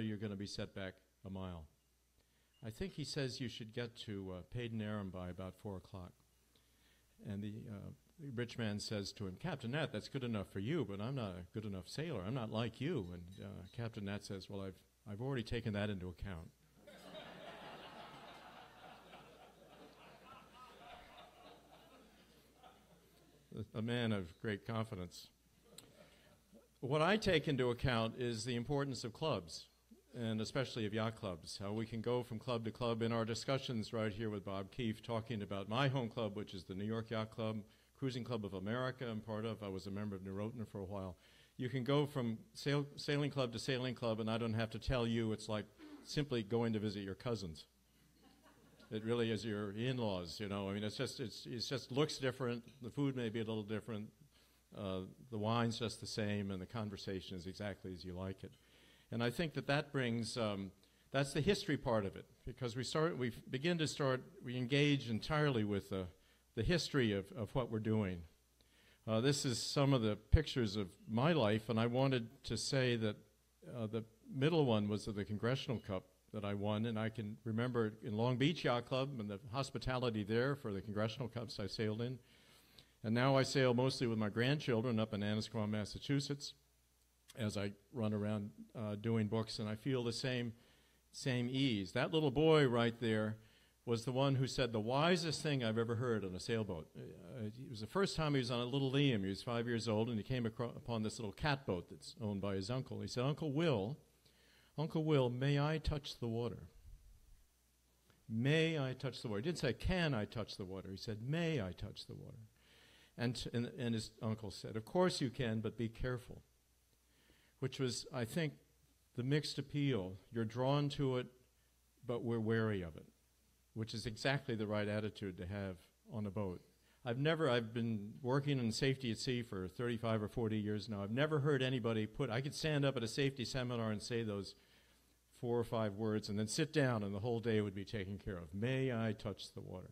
really you're going to be set back a mile. I think he says you should get to Paden by about 4 o'clock. And the rich man says to him, Captain Nat, that's good enough for you, but I'm not a good enough sailor. I'm not like you. And Captain Nat says, well, I've already taken that into account. A man of great confidence. What I take into account is the importance of clubs, and especially of yacht clubs, how we can go from club to club. In our discussions right here with Bob Keefe, talking about my home club, which is the New York Yacht Club, Cruising Club of America I'm part of. I was a member of New Rotner for a while. You can go from sailing club to sailing club, and I don't have to tell you, it's like simply going to visit your cousins. It really is your in-laws, you know. I mean, it just looks different. The food may be a little different. The wine's just the same, and the conversation is exactly as you like it. And I think that brings, that's the history part of it, because we engage entirely with the history of what we're doing. This is some of the pictures of my life, and I wanted to say that the middle one was of the Congressional Cup that I won, and I can remember in Long Beach Yacht Club and the hospitality there for the Congressional Cups I sailed in. And now I sail mostly with my grandchildren up in Annisquam, Massachusetts, as I run around doing books, and I feel the same ease. That little boy right there was the one who said the wisest thing I've ever heard on a sailboat. It was the first time he was on a little Liam. He was 5 years old, and he came upon this little catboat that's owned by his uncle. He said, Uncle Will, may I touch the water? May I touch the water? He didn't say, can I touch the water? He said, may I touch the water? And his uncle said, of course you can, but be careful. Which was, I think, the mixed appeal. You're drawn to it, but we're wary of it, which is exactly the right attitude to have on a boat. I've been working in safety at sea for 35 or 40 years now. I've never heard anybody I could stand up at a safety seminar and say those 4 or 5 words and then sit down and the whole day would be taken care of. May I touch the water?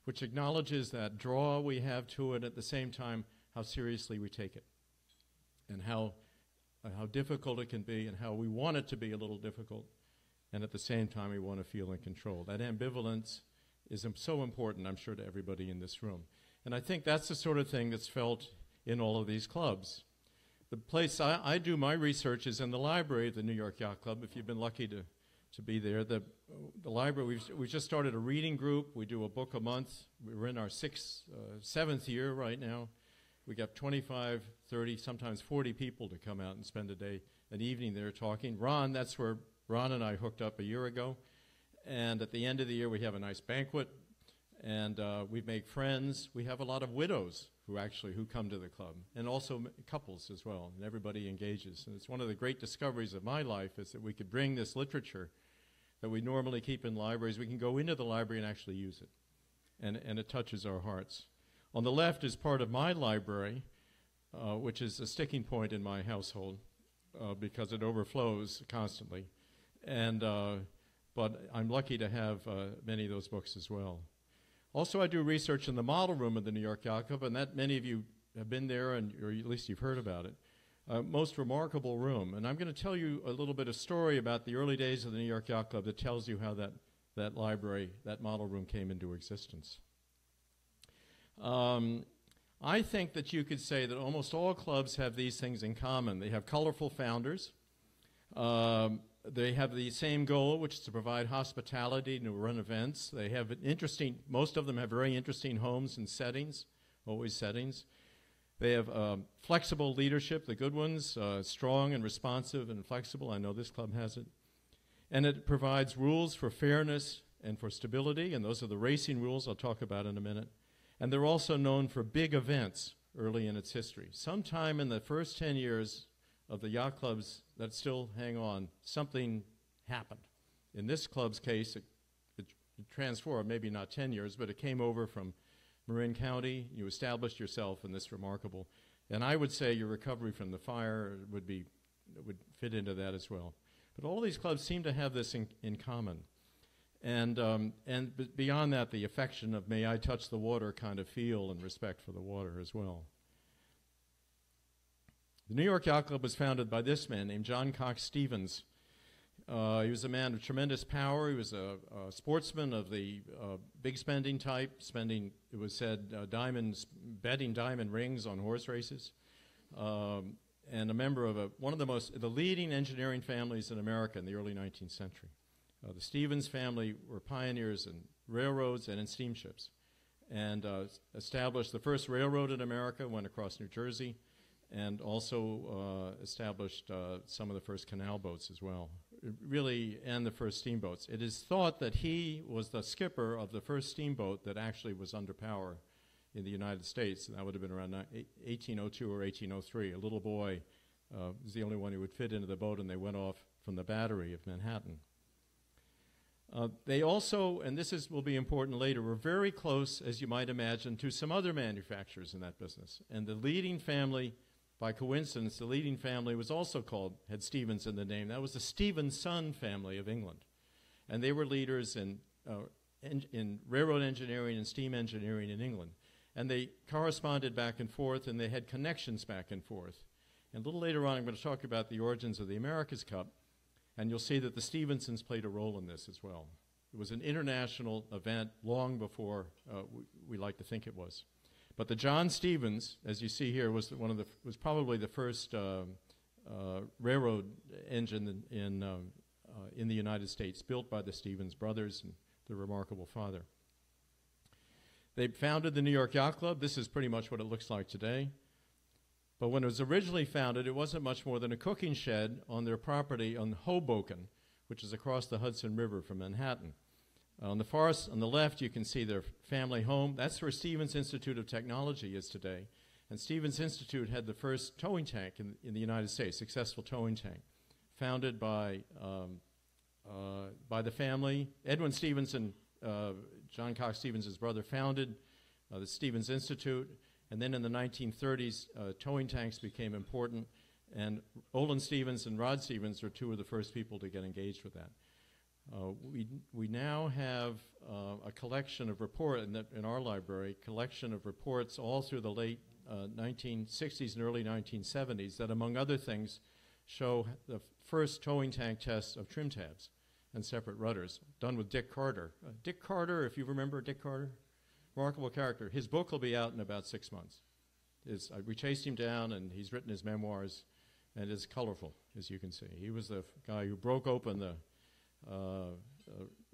Which acknowledges that draw we have to it, at the same time how seriously we take it and how difficult it can be and how we want it to be a little difficult, and at the same time we want to feel in control. That ambivalence is so important, I'm sure, to everybody in this room. And I think that's the sort of thing that's felt in all of these clubs. The place I do my research is in the library of the New York Yacht Club, if you've been lucky to be there. The library, we just started a reading group. We do a book a month. We're in our 7th year right now. We got 25, 30, sometimes 40 people to come out and spend an evening there talking. That's where Ron and I hooked up a year ago. And at the end of the year, we have a nice banquet, and we make friends. We have a lot of widows who come to the club, and also couples as well, and everybody engages. And it's one of the great discoveries of my life is that we could bring this literature that we normally keep in libraries. We can go into the library and actually use it, and it touches our hearts. On the left is part of my library, which is a sticking point in my household because it overflows constantly. And but I'm lucky to have many of those books as well. Also, I do research in the model room of the New York Yacht Club, and that many of you have been there, or at least you've heard about it. Most remarkable room. And I'm going to tell you a little bit of story about the early days of the New York Yacht Club that tells you how that library, that model room came into existence. I think that you could say that almost all clubs have these things in common. They have colorful founders. They have the same goal, which is to provide hospitality and to run events. They have most of them have very interesting homes and settings, always settings. They have flexible leadership, the good ones, strong and responsive and flexible. I know this club has it. And it provides rules for fairness and for stability, and those are the racing rules I'll talk about in a minute. And they're also known for big events early in its history. Sometime in the first 10 years of the yacht clubs that still hang on, something happened. In this club's case, it transformed, maybe not 10 years, but it came over from Marin County. You established yourself in this remarkable, and I would say your recovery from the fire would fit into that as well. But all these clubs seem to have this in common. And beyond that, the affection of may I touch the water kind of feel and respect for the water as well. The New York Yacht Club was founded by this man named John Cox Stevens He was a man of tremendous power. He was a sportsman of the big spending type, spending, it was said, betting diamond rings on horse races, and a member of one of the leading engineering families in America in the early 19th century. The Stevens family were pioneers in railroads and in steamships, and established the first railroad in America, went across New Jersey, and also established some of the first canal boats as well, really, and the first steamboats. It is thought that he was the skipper of the first steamboat that actually was under power in the United States, and that would have been around 1802 or 1803. A little boy was the only one who would fit into the boat, and they went off from the battery of Manhattan. They also, and will be important later, were very close, as you might imagine, to some other manufacturers in that business. And the leading family, by coincidence, the leading family was also had Stevens in the name. That was the Stephenson family of England. And they were leaders in railroad engineering and steam engineering in England. And they corresponded back and forth, and they had connections back and forth. And a little later on, I'm going to talk about the origins of the America's Cup, and you'll see that the Stevensons played a role in this as well. It was an international event long before we like to think it was. But the John Stevens, as you see here, was probably the first railroad engine in the United States, built by the Stevens brothers and the remarkable father. They founded the New York Yacht Club. This is pretty much what it looks like today. But when it was originally founded, it wasn't much more than a cooking shed on their property on Hoboken, which is across the Hudson River from Manhattan. On the left, you can see their family home. That's where Stevens Institute of Technology is today. And Stevens Institute had the first towing tank in the United States, successful towing tank, founded by the family. Edwin Stevenson, John Cox Stevens' brother, founded the Stevens Institute. And then in the 1930s, towing tanks became important. And Olin Stevens and Rod Stevens are two of the first people to get engaged with that. We now have a collection of reports in our library, collection of reports all through the late 1960s and early 1970s that, among other things, show the first towing tank tests of trim tabs and separate rudders, done with Dick Carter. Dick Carter, if you remember Dick Carter, remarkable character. His book will be out in about 6 months. We chased him down, and he's written his memoirs, and it's colorful, as you can see. He was the guy who broke open the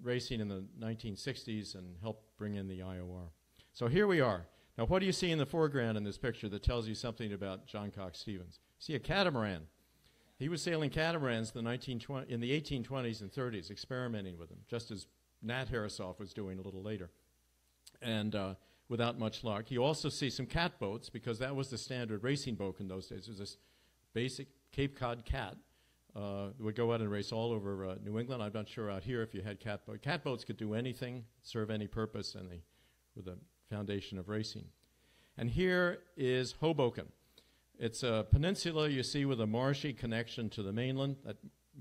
racing in the 1960s and helped bring in the IOR. So here we are. Now, what do you see in the foreground in this picture that tells you something about John Cox Stevens? You see a catamaran. He was sailing catamarans in the 1820s and 30s, experimenting with them, just as Nat Harrisoff was doing a little later, and without much luck. You also see some catboats, because that was the standard racing boat in those days. It was this basic Cape Cod cat. Would go out and race all over New England. I'm not sure out here if you had catboats. Catboats could do anything, serve any purpose, and they were the foundation of racing. And here is Hoboken. It's a peninsula, you see, with a marshy connection to the mainland.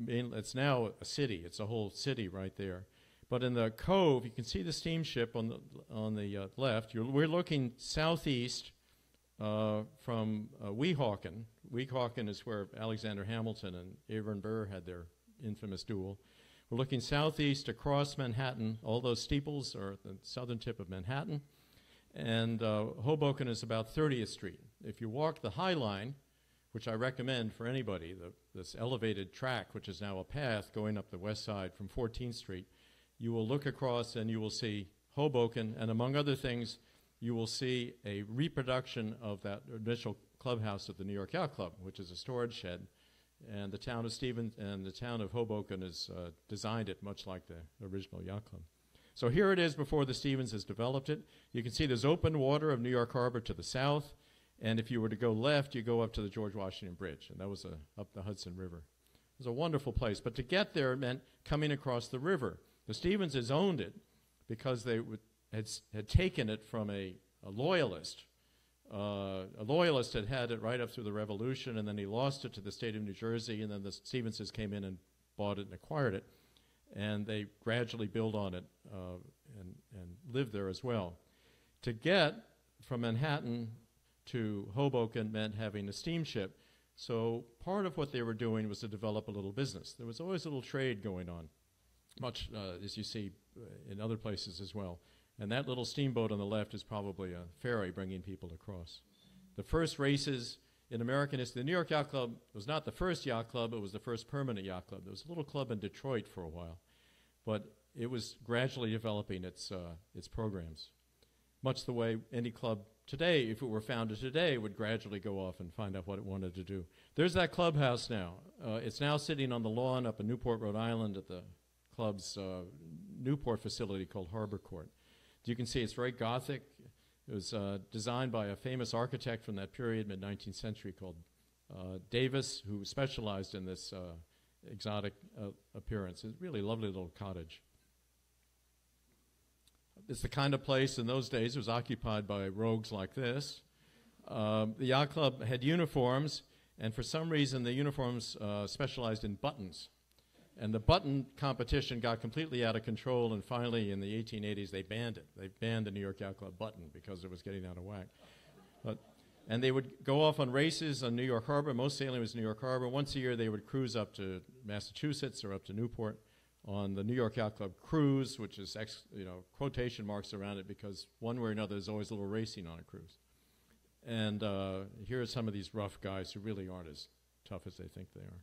It's now a city. It's a whole city right there. But in the cove, you can see the steamship on the left. We're looking southeast from Weehawken. Weehawken is where Alexander Hamilton and Avon Burr had their infamous duel. We're looking southeast across Manhattan. All those steeples are at the southern tip of Manhattan. And Hoboken is about 30th Street. If you walk the High Line, which I recommend for anybody, this elevated track, which is now a path going up the west side from 14th Street, you will look across and you will see Hoboken, and among other things, you will see a reproduction of that initial clubhouse of the New York Yacht Club, which is a storage shed. And the town of Stevens and the town of Hoboken has designed it much like the original yacht club. So here it is before the Stevens has developed it. You can see there's open water of New York Harbor to the south. And if you were to go left, you go up to the George Washington Bridge. And that was up the Hudson River. It was a wonderful place. But to get there meant coming across the river. The Stevenses owned it because they had taken it from a loyalist. A loyalist had it right up through the Revolution, and then he lost it to the state of New Jersey, and then the Stevenses came in and bought it and acquired it. And they gradually built on it and lived there as well. To get from Manhattan to Hoboken meant having a steamship. So part of what they were doing was to develop a little business. There was always a little trade going on, much as you see in other places as well. And that little steamboat on the left is probably a ferry bringing people across. The first races in American history, the New York Yacht Club was not the first yacht club, it was the first permanent yacht club. There was a little club in Detroit for a while, but it was gradually developing its programs. Much the way any club today, if it were founded today, would gradually go off and find out what it wanted to do. There's that clubhouse now. It's now sitting on the lawn up in Newport, Rhode Island at the club's Newport facility called Harbor Court. You can see it's very Gothic. It was designed by a famous architect from that period, mid-19th century, called Davis, who specialized in this exotic appearance. It's a really lovely little cottage. It's the kind of place in those days it was occupied by rogues like this. The yacht club had uniforms, and for some reason the uniforms specialized in buttons. And the button competition got completely out of control, and finally in the 1880s they banned it. They banned the New York Yacht Club button because it was getting out of whack. And they would go off on races on New York Harbor. Most sailing was New York Harbor. Once a year they would cruise up to Massachusetts or up to Newport on the New York Yacht Club cruise, which is quotation marks around it because one way or another there's always a little racing on a cruise. And here are some of these rough guys who really aren't as tough as they think they are.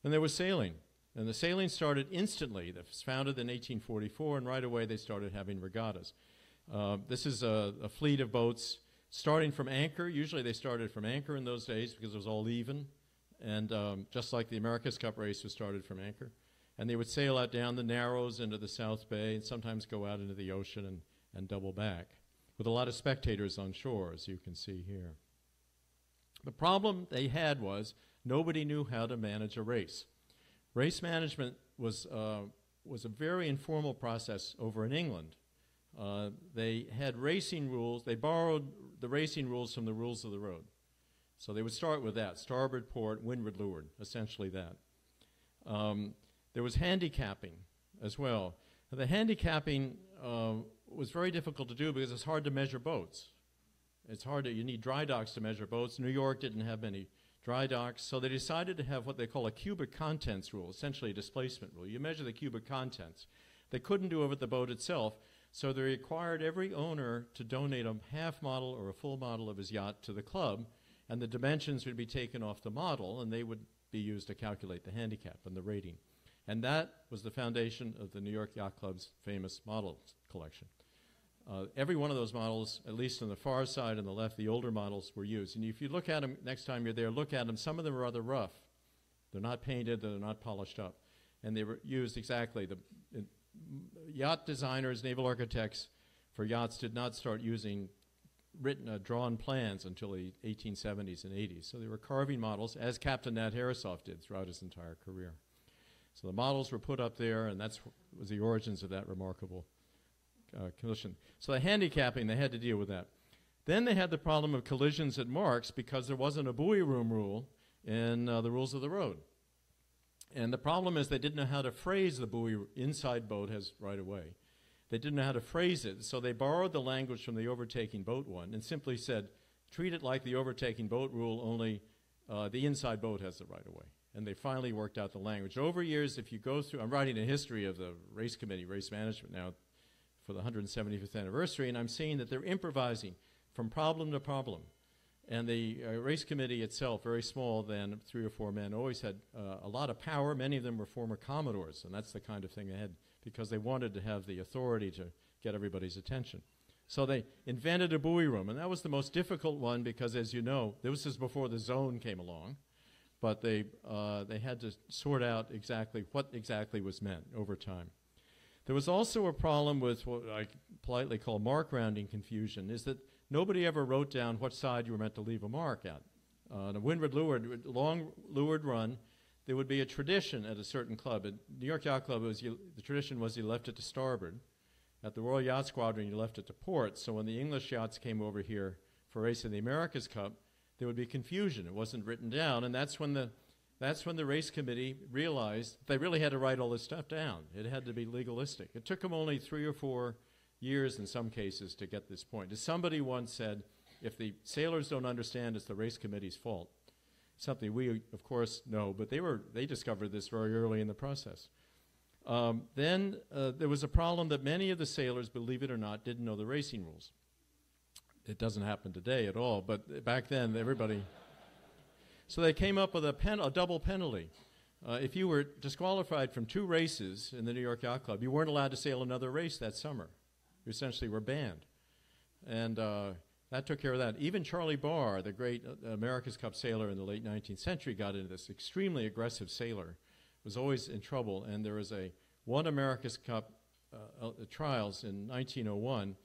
And there was sailing. And the sailing started instantly. It was founded in 1844, and right away they started having regattas. This is a fleet of boats starting from anchor. Usually they started from anchor in those days because it was all even. And just like the America's Cup race was started from anchor. And they would sail out down the Narrows into the South Bay and sometimes go out into the ocean and double back with a lot of spectators on shore, as you can see here. The problem they had was nobody knew how to manage a race. Race management was a very informal process over in England. They had racing rules. They borrowed the racing rules from the rules of the road. So they would start with that, starboard port, windward leeward, essentially that. There was handicapping as well. The handicapping was very difficult to do because it's hard to measure boats. It's hard you need dry docks to measure boats. New York didn't have many dry docks, so they decided to have what they call a cubic contents rule, essentially a displacement rule. You measure the cubic contents. They couldn't do it with the boat itself, so they required every owner to donate a half model or a full model of his yacht to the club, and the dimensions would be taken off the model, and they would be used to calculate the handicap and the rating. And that was the foundation of the New York Yacht Club's famous models collection. Every one of those models, at least on the far side on the left, the older models were used. And if you look at them next time you're there, look at them. Some of them are rather rough. They're not painted, they're not polished up. And they were used exactly. Yacht designers, naval architects for yachts did not start using drawn plans until the 1870s and 80s. So they were carving models, as Captain Nat Harrisoff did throughout his entire career. So the models were put up there, and that was the origins of that remarkable collision. So the handicapping, they had to deal with that. Then they had the problem of collisions at marks because there wasn't a buoy room rule in the rules of the road. And the problem is they didn't know how to phrase the buoy inside boat has right of way. They didn't know how to phrase it, so they borrowed the language from the overtaking boat one and simply said, treat it like the overtaking boat rule, only the inside boat has the right of way. And they finally worked out the language. Over years, if you go through, I'm writing a history of the race committee, race management now, for the 175th anniversary, and I'm seeing that they're improvising from problem to problem. And the race committee itself, very small then, 3 or 4 men, always had a lot of power. Many of them were former commodores, and that's the kind of thing they had because they wanted to have the authority to get everybody's attention. So they invented a buoy room, and that was the most difficult one because, as you know, this is before the zone came along, but they had to sort out what exactly was meant over time. There was also a problem with what I politely call mark rounding confusion, is that nobody ever wrote down what side you were meant to leave a mark at. On a windward leeward, long leeward run, there would be a tradition at a certain club. At New York Yacht Club, the tradition was you left it to starboard. At the Royal Yacht Squadron, you left it to port. So when the English yachts came over here for racing the America's Cup, there would be confusion. It wasn't written down, and that's when the race committee realized they really had to write all this stuff down. It had to be legalistic. It took them only 3 or 4 years in some cases to get this point. As somebody once said, if the sailors don't understand, it's the race committee's fault. something we, of course, know, but they discovered this very early in the process. Then there was a problem that many of the sailors, believe it or not, didn't know the racing rules. It doesn't happen today at all, but back then, everybody... So they came up with a double penalty. If you were disqualified from 2 races in the New York Yacht Club, you weren't allowed to sail another race that summer. You essentially were banned. And that took care of that. Even Charlie Barr, the great America's Cup sailor in the late 19th century, got into this. Extremely aggressive sailor, was always in trouble. And there was one America's Cup trials in 1901.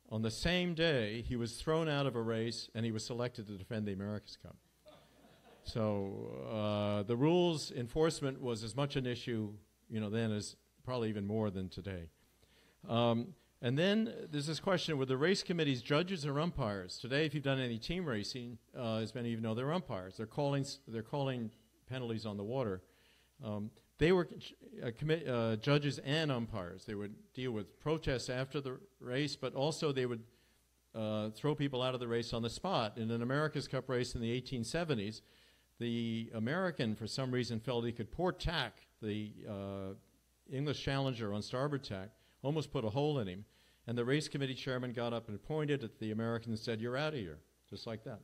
On the same day, he was thrown out of a race, and he was selected to defend the America's Cup. So the rules enforcement was as much an issue, then as probably even more than today. And then there's this question, were the race committees judges or umpires? Today, if you've done any team racing, as many of you know, they're umpires. They're calling penalties on the water. They were judges and umpires. They would deal with protests after the race, but also they would throw people out of the race on the spot. In an America's Cup race in the 1870s, the American, for some reason, felt he could port tack the English challenger on starboard tack, almost put a hole in him, and the race committee chairman got up and pointed at the American and said, "You're out of here," just like that.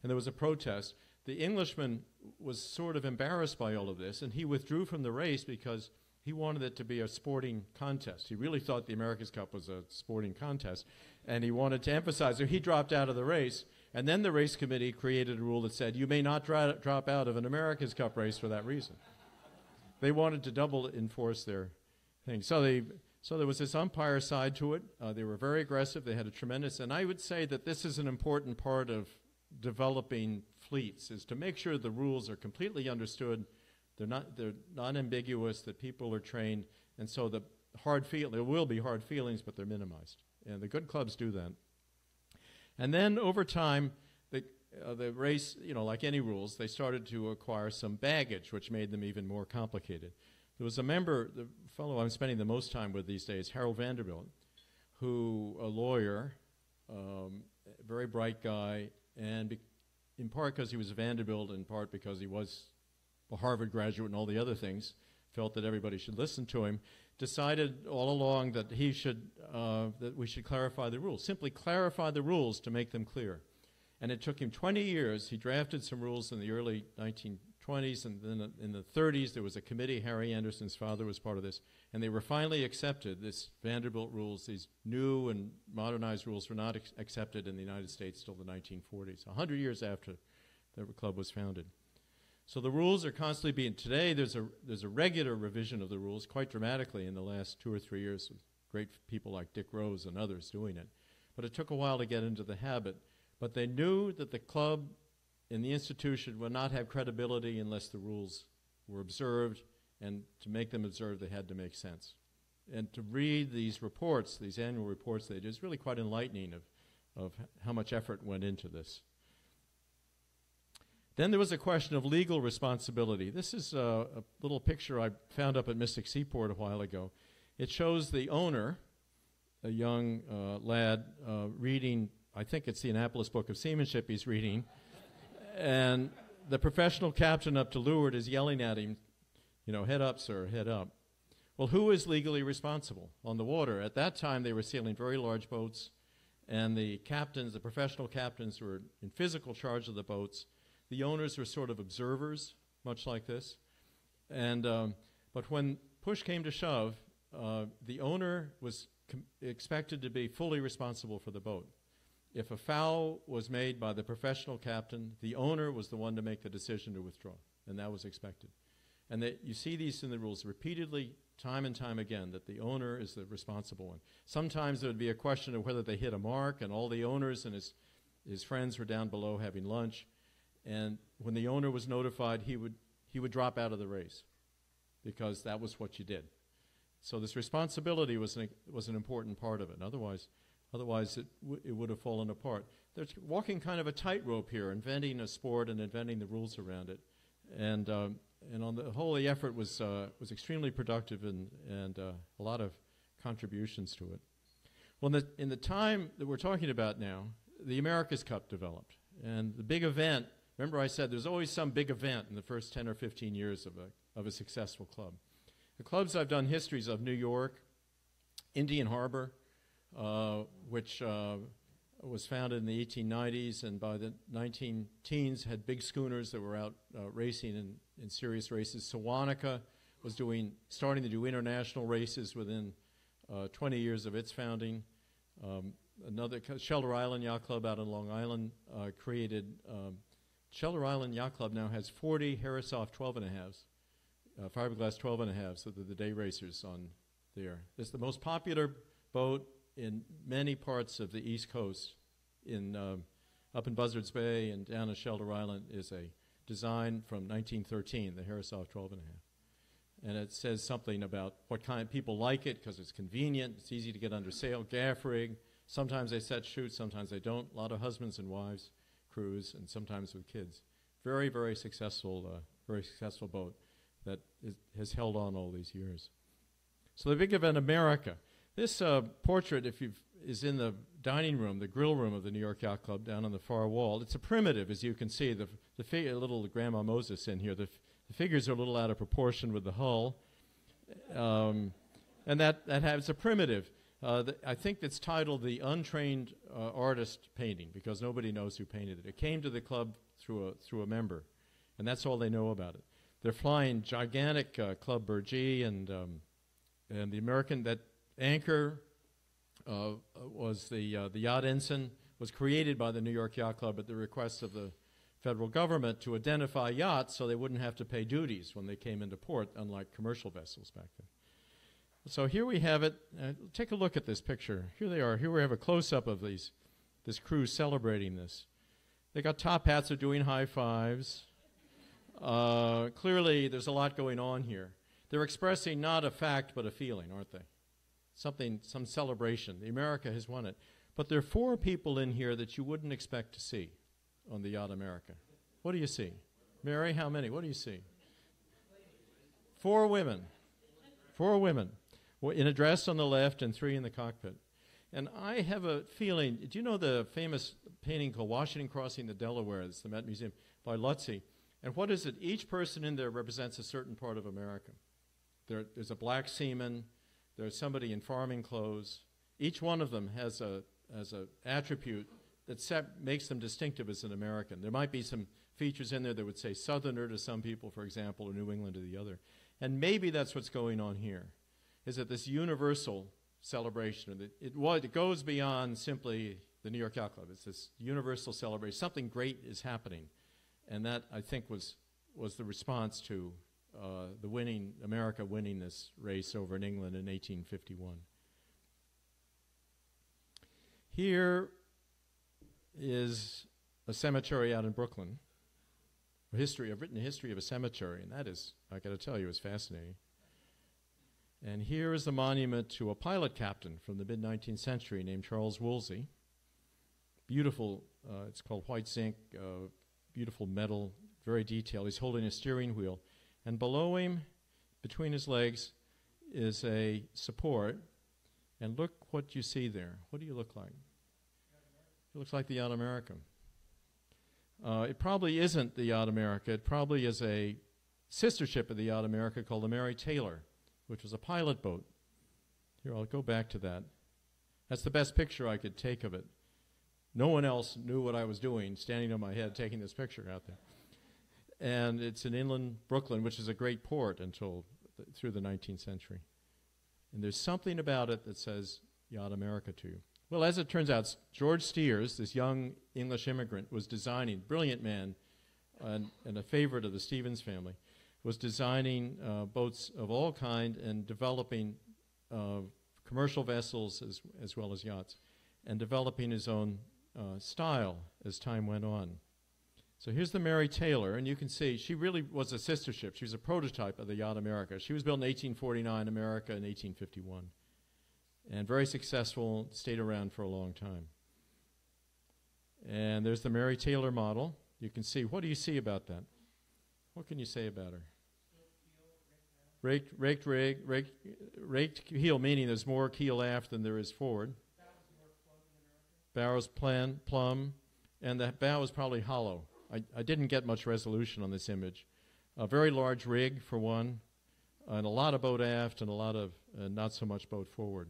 And there was a protest. The Englishman was sort of embarrassed by all of this, and he withdrew from the race because he wanted it to be a sporting contest. He really thought the America's Cup was a sporting contest, and he wanted to emphasize it. He dropped out of the race, and then the race committee created a rule that said, you may not drop out of an America's Cup race for that reason. They wanted to double enforce their thing. So there was this umpire side to it. They were very aggressive. They had a tremendous, and I would say that this is an important part of developing fleets, is to make sure the rules are completely understood. They're not ambiguous, that people are trained, and so there will be hard feelings, but they're minimized. And the good clubs do that. And then over time, the race, like any rules, they started to acquire some baggage, which made them even more complicated. There was a member, the fellow I'm spending the most time with these days, Harold Vanderbilt, a lawyer, very bright guy, and in part because he was Vanderbilt, in part because he was a Harvard graduate and all the other things, felt that everybody should listen to him, decided all along that we should clarify the rules, simply clarify the rules to make them clear. And it took him 20 years. He drafted some rules in the early 1920s, and then in the 30s there was a committee. Harry Anderson's father was part of this, and they were finally accepted. This Vanderbilt rules, these new and modernized rules, were not accepted in the United States till the 1940s, 100 years after the club was founded. So the rules are constantly being, today there's a regular revision of the rules quite dramatically in the last 2 or 3 years, with great people like Dick Rose and others doing it. But it took a while to get into the habit. But they knew that the club and the institution would not have credibility unless the rules were observed, and to make them observed they had to make sense. And to read these reports, these annual reports they did, is really quite enlightening of how much effort went into this. Then there was a question of legal responsibility. This is a little picture I found up at Mystic Seaport a while ago. It shows the owner, a young lad, reading, I think it's the Annapolis Book of Seamanship he's reading, and the professional captain up to leeward is yelling at him, head up, sir, head up. Well, who is legally responsible on the water? At that time, they were sailing very large boats, and the captains, the professional captains, were in physical charge of the boats. The owners were sort of observers, much like this. And but when push came to shove, the owner was expected to be fully responsible for the boat. If a foul was made by the professional captain, the owner was the one to make the decision to withdraw, and that was expected. And you see these in the rules repeatedly, time and time again, that the owner is the responsible one. Sometimes there would be a question of whether they hit a mark, and all the owners and his friends were down below having lunch. And when the owner was notified, he would drop out of the race, because that was what you did. So this responsibility was an important part of it. Otherwise it would have fallen apart. They're walking kind of a tightrope here, inventing a sport and inventing the rules around it. And on the whole, the effort was extremely productive and a lot of contributions to it. Well, in the time that we're talking about now, the America's Cup developed. And the big event Remember I said there's always some big event in the first 10 or 15 years of a successful club. The clubs I've done histories of: New York, Indian Harbor, which was founded in the 1890s, and by the 19-teens had big schooners that were out racing in serious races. Sewanaka was starting to do international races within 20 years of its founding. Another Shelter Island Yacht Club out on Long Island created. Shelter Island Yacht Club now has 40 Harrisoff 12.5s, fiberglass 12.5s, so they're the day racers on there. It's the most popular boat in many parts of the East Coast. Up in Buzzards Bay and down in Shelter Island is a design from 1913, the Harrisoff 12.5. And it says something about what kind of people like it because it's convenient, it's easy to get under sail, gaff rig. Sometimes they set shoots, sometimes they don't. A lot of husbands and wives cruise, and sometimes with kids. Very, very successful boat that has held on all these years. So the big event, America. This portrait, is in the dining room, the grill room of the New York Yacht Club down on the far wall. It's a primitive, as you can see. The little Grandma Moses in here. The figures are a little out of proportion with the hull, and that has a primitive. I think it's titled the Untrained Artist Painting because nobody knows who painted it. It came to the club through a member, and that's all they know about it. They're flying gigantic Club Burgee, and the American, that anchor was the Yacht Ensign, was created by the New York Yacht Club at the request of the federal government to identify yachts so they wouldn't have to pay duties when they came into port, unlike commercial vessels back then. So here we have it. Take a look at this picture. Here they are. Here we have a close-up of this crew celebrating this. They got top hats. They're doing high fives. Clearly, there's a lot going on here. They're expressing not a fact but a feeling, aren't they? Some celebration. The America has won it. But there are 4 people in here that you wouldn't expect to see on the Yacht America. What do you see? Mary, how many? What do you see? 4 women. 4 women. In a dress on the left and 3 in the cockpit. And I have a feeling, do you know the famous painting called Washington Crossing the Delaware? It's the Met Museum by Lutzy. And what is it? Each person in there represents a certain part of America. There's a black seaman. There's somebody in farming clothes. Each one of them has a attribute that makes them distinctive as an American. There might be some features in there that would say Southerner to some people, for example, or New England to the other. And maybe that's what's going on here, is that this universal celebration, it goes beyond simply the New York Yacht Club. It's this universal celebration. Something great is happening. And that, I think, was the response to America winning this race over in England in 1851. Here is a cemetery out in Brooklyn. I've written a history of a cemetery, and that is, I got to tell you, is fascinating. And here is the monument to a pilot captain from the mid-19th century named Charles Woolsey. Beautiful, it's called white zinc, beautiful metal, very detailed. He's holding a steering wheel. And below him, between his legs, is a support. And look what you see there. What do you look like? It looks like the Yacht America. It probably isn't the Yacht America. It probably is a sister ship of the Yacht America called the Mary Taylor, which was a pilot boat. Here, I'll go back to that. That's the best picture I could take of it. No one else knew what I was doing, standing on my head, taking this picture out there. And it's in inland Brooklyn, which is a great port until through the 19th century. And there's something about it that says Yacht America to you. Well, as it turns out, George Steers, this young English immigrant, was designing, brilliant man, and a favorite of the Stevens family, was designing boats of all kind and developing commercial vessels as well as yachts, and developing his own style as time went on. So here's the Mary Taylor, and you can see she really was a sister ship. She was a prototype of the Yacht America. She was built in 1849, America in 1851, and very successful, stayed around for a long time. And there's the Mary Taylor model. You can see, what do you see about that? What can you say about her? Raked keel, meaning there's more keel aft than there is forward. Bows plumb, and the bow is probably hollow. I didn't get much resolution on this image. A very large rig, for one, and a lot of boat aft and a lot of not so much boat forward.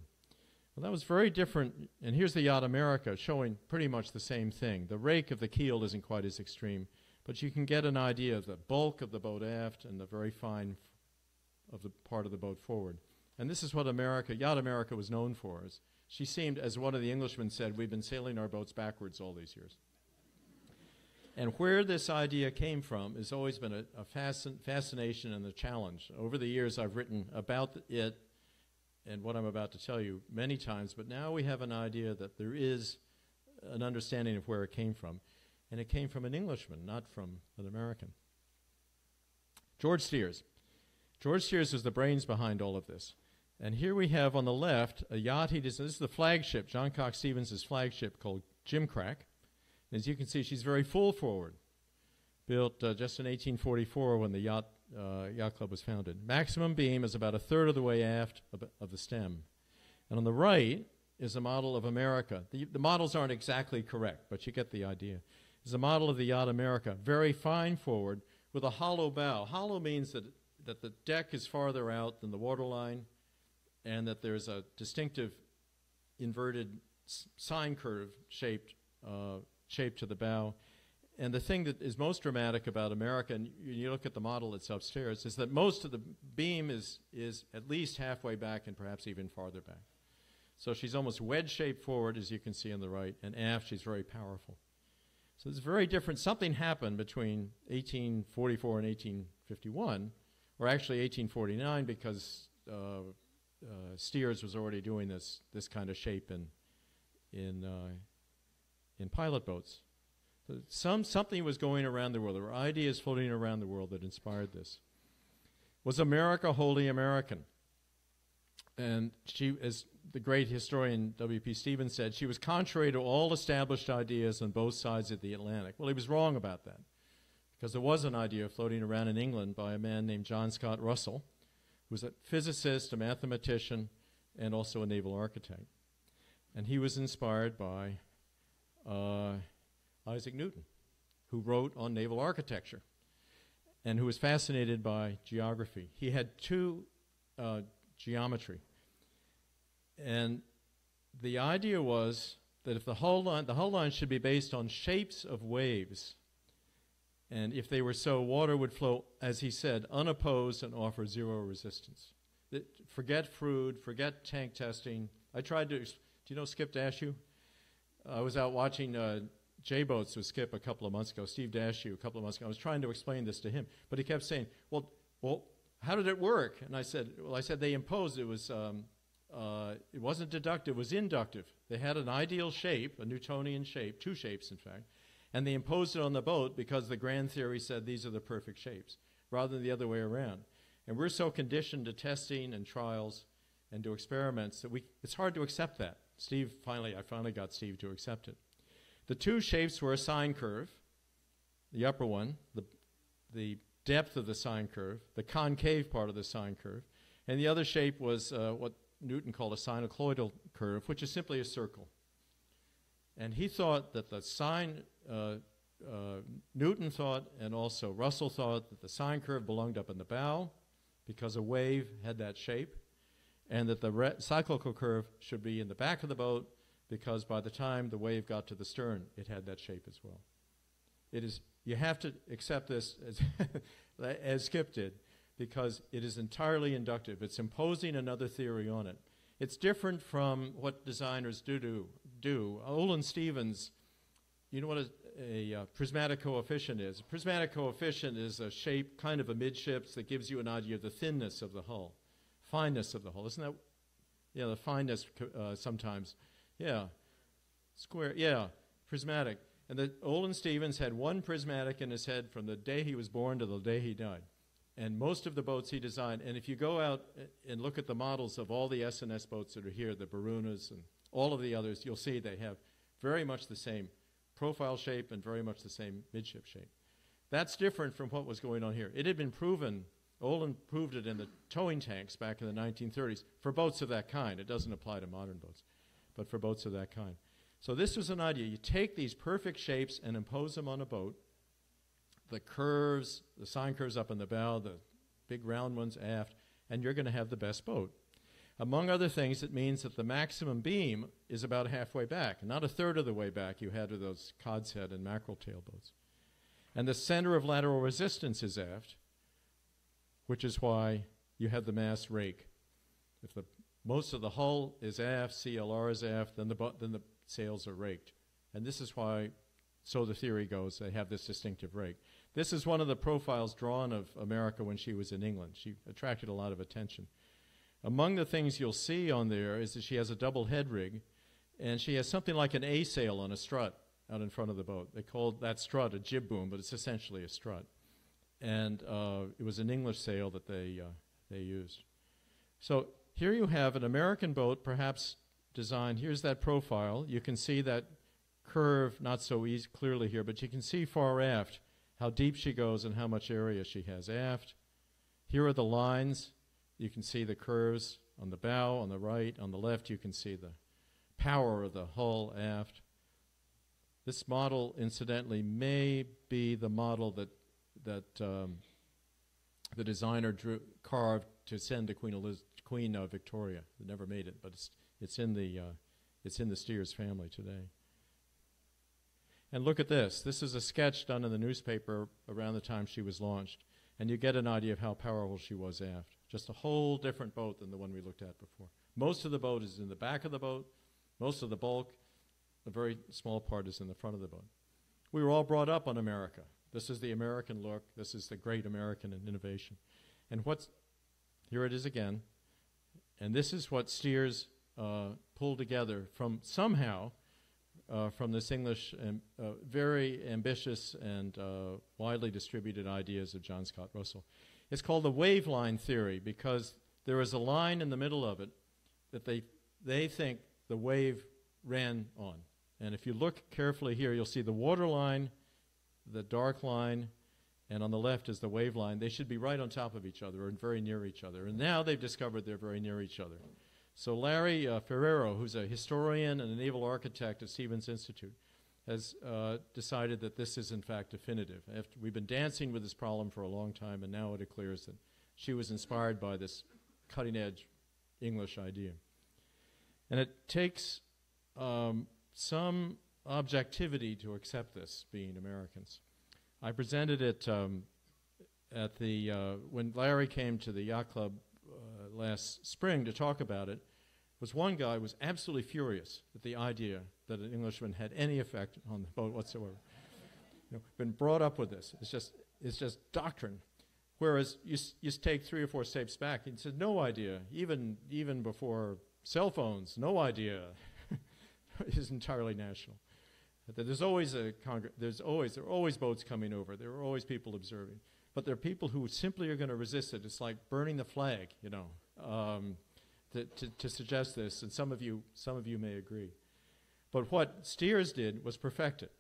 Well, that was very different. And here's the Yacht America showing pretty much the same thing. The rake of the keel isn't quite as extreme, but you can get an idea of the bulk of the boat aft and the very fine of the part of the boat forward. And this is what Yacht America was known for. She seemed, as one of the Englishmen said, we've been sailing our boats backwards all these years. And where this idea came from has always been a fascination and a challenge. Over the years, I've written about it and what I'm about to tell you many times, but now we have an idea that there is an understanding of where it came from. And it came from an Englishman, not from an American. George Steers. George Steers was the brains behind all of this. And here we have on the left a yacht he designed. This is the flagship, John Cox Stevens' flagship, called Gimcrack. As you can see, she's very full forward, built just in 1844 when the Yacht Club was founded. Maximum beam is about a third of the way aft of the stem. And on the right is a model of America. The models aren't exactly correct, but you get the idea. It's a model of the Yacht America, very fine forward with a hollow bow. Hollow means that the deck is farther out than the waterline and that there's a distinctive inverted sine curve shape to the bow. And the thing that is most dramatic about America, and you look at the model that's upstairs, is that most of the beam is at least halfway back and perhaps even farther back. So she's almost wedge-shaped forward, as you can see on the right, and aft she's very powerful. So it's very different. Something happened between 1844 and 1851, or actually 1849, because Steers was already doing this kind of shape in pilot boats. So something was going around the world. There were ideas floating around the world that inspired this. Was America wholly American? And she, as the great historian W.P. Stevens said, she was contrary to all established ideas on both sides of the Atlantic. Well, he was wrong about that, because there was an idea floating around in England by a man named John Scott Russell, who was a physicist, a mathematician, and also a naval architect. And he was inspired by Isaac Newton, who wrote on naval architecture and who was fascinated by geography. He had two geometry. And the idea was that if the hull line should be based on shapes of waves, and if they were so, water would flow, as he said, unopposed and offer zero resistance. Forget Froude, forget tank testing. I tried to, do you know Skip Dashew? I was out watching J-boats with Skip a couple of months ago, Steve Dashew a couple of months ago. I was trying to explain this to him, but he kept saying, well, how did it work? And I said they imposed. It wasn't deductive, it was inductive. They had an ideal shape, a Newtonian shape, two shapes in fact, and they imposed it on the boat because the grand theory said these are the perfect shapes, rather than the other way around. And we're so conditioned to testing and trials and to experiments that it's hard to accept that. I finally got Steve to accept it. The two shapes were a sine curve, the upper one, the depth of the sine curve, the concave part of the sine curve, and the other shape was what Newton called a sinusoidal curve, which is simply a circle. And he thought that Newton thought, and also Russell thought, that the sine curve belonged up in the bow because a wave had that shape, and that the cyclical curve should be in the back of the boat because by the time the wave got to the stern, it had that shape as well. You have to accept this as Skip did, because it is entirely inductive. It's imposing another theory on it. It's different from what designers do. Olin Stevens, you know what a prismatic coefficient is? A prismatic coefficient is a shape, kind of a midships, that gives you an idea of the thinness of the hull, fineness of the hull. Isn't that, the fineness sometimes. Yeah, square, yeah, prismatic. And Olin Stevens had one prismatic in his head from the day he was born to the day he died. And most of the boats he designed, and if you go out and look at the models of all the S&S boats that are here, the Barunas and all of the others, you'll see they have very much the same profile shape and very much the same midship shape. That's different from what was going on here. It had been proven, Olin proved it in the towing tanks back in the 1930s, for boats of that kind. It doesn't apply to modern boats, but for boats of that kind. So this was an idea. You take these perfect shapes and impose them on a boat, the curves, the sine curves up in the bow, the big round ones aft, and you're going to have the best boat. Among other things, it means that the maximum beam is about halfway back, not a third of the way back you had with those cod's head and mackerel tail boats. And the center of lateral resistance is aft, which is why you have the mast rake. If most of the hull is aft, CLR is aft, then the sails are raked. And this is why, so the theory goes, they have this distinctive rake. This is one of the profiles drawn of America when she was in England. She attracted a lot of attention. Among the things you'll see on there is that she has a double head rig, and she has something like an A sail on a strut out in front of the boat. They called that strut a jib boom, but it's essentially a strut. And it was an English sail that they used. So here you have an American boat, perhaps designed. Here's that profile. You can see that curve, not so clearly here, but you can see far aft how deep she goes and how much area she has aft. Here are the lines. You can see the curves on the bow, on the right. On the left, you can see the power of the hull aft. This model, incidentally, may be the model that the designer carved to send to Queen Victoria. It never made it, but it's in the Steers family today. And look at this. This is a sketch done in the newspaper around the time she was launched, and you get an idea of how powerful she was aft. Just a whole different boat than the one we looked at before. Most of the boat is in the back of the boat. Most of the bulk, a very small part, is in the front of the boat. We were all brought up on America. This is the American look. This is the great American innovation. And here it is again. And this is what Steers pulled together from somehow from this English very ambitious and widely distributed ideas of John Scott Russell. It's called the wave line theory because there is a line in the middle of it that they think the wave ran on. And if you look carefully here, you'll see the water line, the dark line, and on the left is the wave line. They should be right on top of each other and very near each other. And now they've discovered they're very near each other. So Larry Ferrero, who's a historian and a naval architect at Stevens Institute, has decided that this is in fact definitive. We've been dancing with this problem for a long time, and now it clears that she was inspired by this cutting-edge English idea. And it takes some objectivity to accept this, being Americans. I presented it when Larry came to the Yacht Club last spring to talk about it. Was one guy who was absolutely furious at the idea that an Englishman had any effect on the boat whatsoever. Been brought up with this. It's just doctrine. Whereas you take 3 or 4 steps back, and he said, no idea, even before cell phones, no idea. Is entirely national. That there are always boats coming over. There are always people observing. But there are people who simply are going to resist it. It's like burning the flag, to suggest this, and some of you may agree. But what Steers did was perfect it.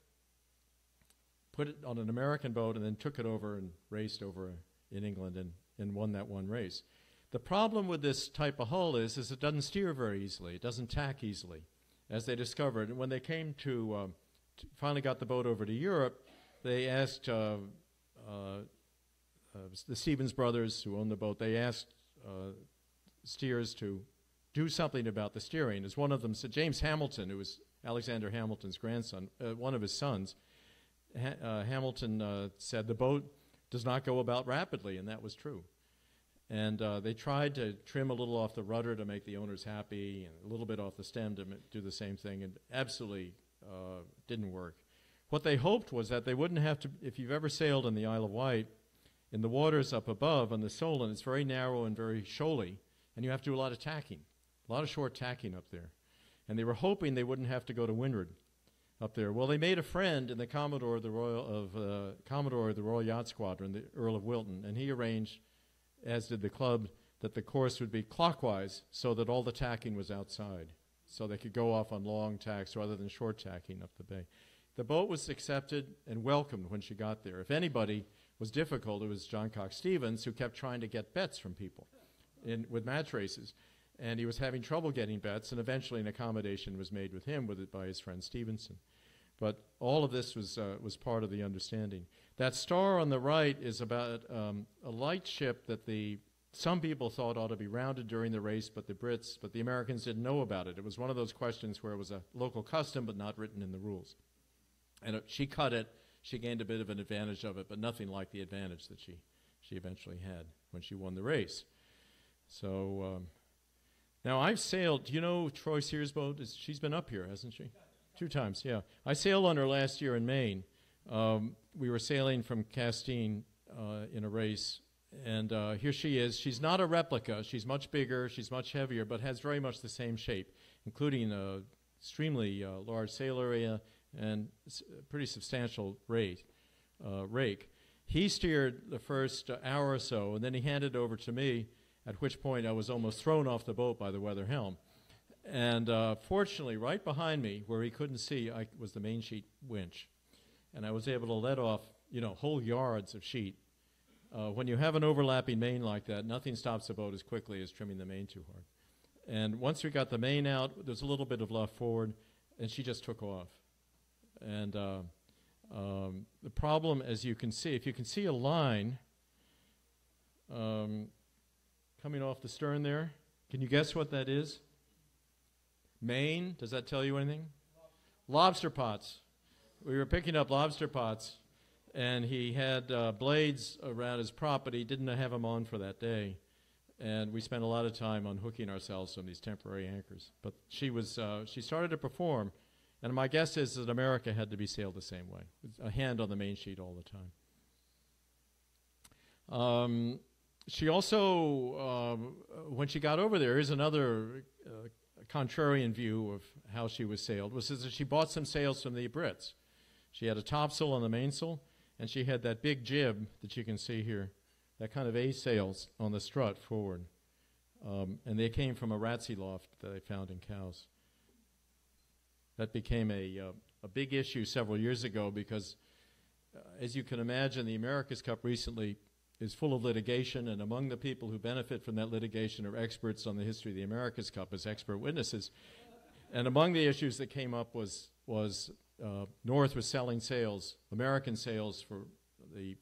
Put it on an American boat and then took it over and raced over in England and won that one race. The problem with this type of hull is it doesn't steer very easily. It doesn't tack easily, as they discovered. And when they came to finally got the boat over to Europe, they asked the Stevens brothers who owned the boat, they asked Steers to do something about the steering. As one of them said, James Hamilton, who was Alexander Hamilton's grandson, one of his sons, Hamilton said the boat does not go about rapidly, and that was true. And they tried to trim a little off the rudder to make the owners happy, and a little bit off the stem to do the same thing, and absolutely didn't work. What they hoped was that they wouldn't have to, if you've ever sailed in the Isle of Wight, in the waters up above on the Solent, it's very narrow and very shoaly, and you have to do a lot of tacking, a lot of short tacking up there. And they were hoping they wouldn't have to go to windward up there. Well, they made a friend in the Commodore of the Royal Yacht Squadron, the Earl of Wilton, and he arranged, as did the club, that the course would be clockwise so that all the tacking was outside, so they could go off on long tacks rather than short tacking up the bay. The boat was accepted and welcomed when she got there. If anybody was difficult, it was John Cox Stevens, who kept trying to get bets from people with match races. And he was having trouble getting bets, and eventually an accommodation was made with him by his friend Stevenson. But all of this was part of the understanding. That star on the right is about a light ship that some people thought ought to be rounded during the race, but the Americans didn't know about it. It was one of those questions where it was a local custom but not written in the rules. And she cut it. She gained a bit of an advantage of it, but nothing like the advantage that she eventually had when she won the race. So now I've sailed. Do you know Troy Sears' boat? She's been up here, hasn't she? 2 times, yeah. I sailed on her last year in Maine. We were sailing from Castine in a race, and here she is. She's not a replica. She's much bigger. She's much heavier, but has very much the same shape, including an extremely large sail area and a pretty substantial rake. He steered the first hour or so, and then he handed over to me, at which point I was almost thrown off the boat by the weather helm. And fortunately, right behind me, where he couldn't see, was the main sheet winch. And I was able to let off, whole yards of sheet. When you have an overlapping main like that, nothing stops the boat as quickly as trimming the main too hard. And once we got the main out, there's a little bit of luff forward, and she just took off. And the problem, as you can see, if you can see a line coming off the stern there, can you guess what that is? Maine, does that tell you anything? Lobster pots. We were picking up lobster pots, and he had blades around his prop, but he didn't have them on for that day. And we spent a lot of time unhooking ourselves from these temporary anchors. But she started to perform, and my guess is that America had to be sailed the same way, with a hand on the main sheet all the time. She also, when she got over there, here's another contrarian view of how she was sailed, was that she bought some sails from the Brits. She had a topsail on the mainsail, and she had that big jib that you can see here, that kind of A sails on the strut forward. And they came from a Ratsey loft that they found in Cowes. That became a big issue several years ago because, as you can imagine, the America's Cup recently is full of litigation, and among the people who benefit from that litigation are experts on the history of the America's Cup as expert witnesses. And among the issues that came up was North was selling sails, American sails for the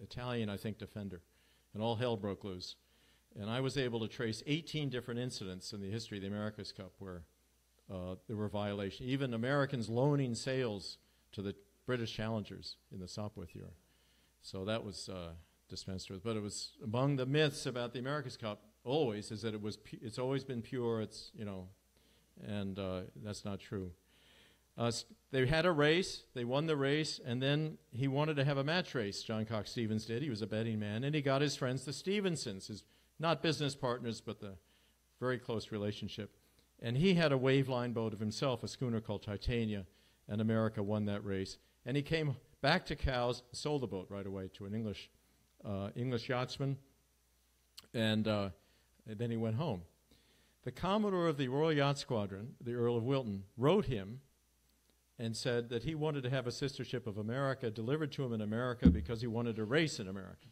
Italian, I think, Defender, and all hell broke loose. And I was able to trace 18 different incidents in the history of the America's Cup where there were violations, even Americans loaning sails to the British challengers in the Sopwith Year. So that was dispensed with. But it was among the myths about the America's Cup always is that it's always been pure, and that's not true. They had a race, they won the race, and then he wanted to have a match race, John Cox Stevens did. He was a betting man, and he got his friends, the Stevensons, his not business partners, but the very close relationship. And he had a wave line boat of himself, a schooner called Titania, and America won that race. And he came back to Cowes, sold the boat right away to an English yachtsman, and then he went home. The Commodore of the Royal Yacht Squadron, the Earl of Wilton, wrote him and said that he wanted to have a sister ship of America delivered to him in America because he wanted to race in America.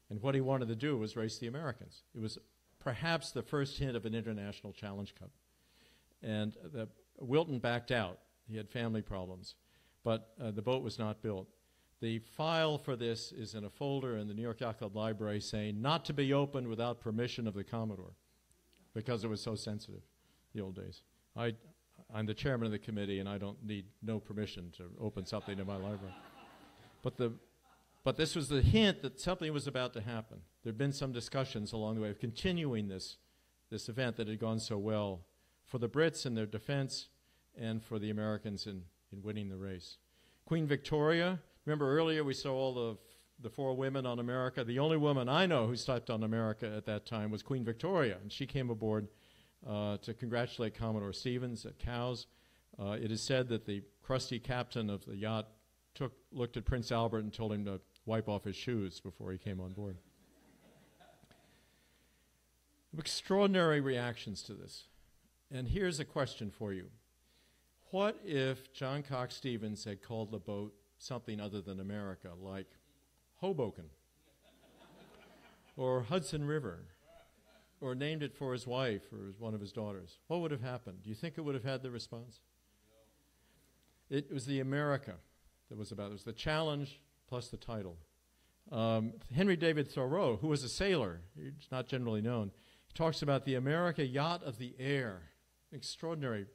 And what he wanted to do was race the Americans. It was perhaps the first hint of an international challenge cup. And Wilton backed out. He had family problems. But the boat was not built. The file for this is in a folder in the New York Yacht Club Library saying not to be opened without permission of the Commodore because it was so sensitive, the old days. I'm the chairman of the committee, and I don't need no permission to open something in my library. But this was the hint that something was about to happen. There had been some discussions along the way of continuing this event that had gone so well for the Brits in their defense and for the Americans in winning the race. Queen Victoria, remember earlier we saw all the 4 women on America. The only woman I know who slept on America at that time was Queen Victoria, and she came aboard to congratulate Commodore Stevens at Cowes. It is said that the crusty captain of the yacht looked at Prince Albert and told him to wipe off his shoes before he came on board. Extraordinary reactions to this. And here's a question for you. What if John Cox Stevens had called the boat something other than America, like Hoboken or Hudson River, or named it for his wife or one of his daughters? What would have happened? Do you think it would have had the response? No. It was the America that was about it. It was the challenge plus the title. Henry David Thoreau, who was a sailor, he's not generally known, he talks about the America yacht of the air. Extraordinary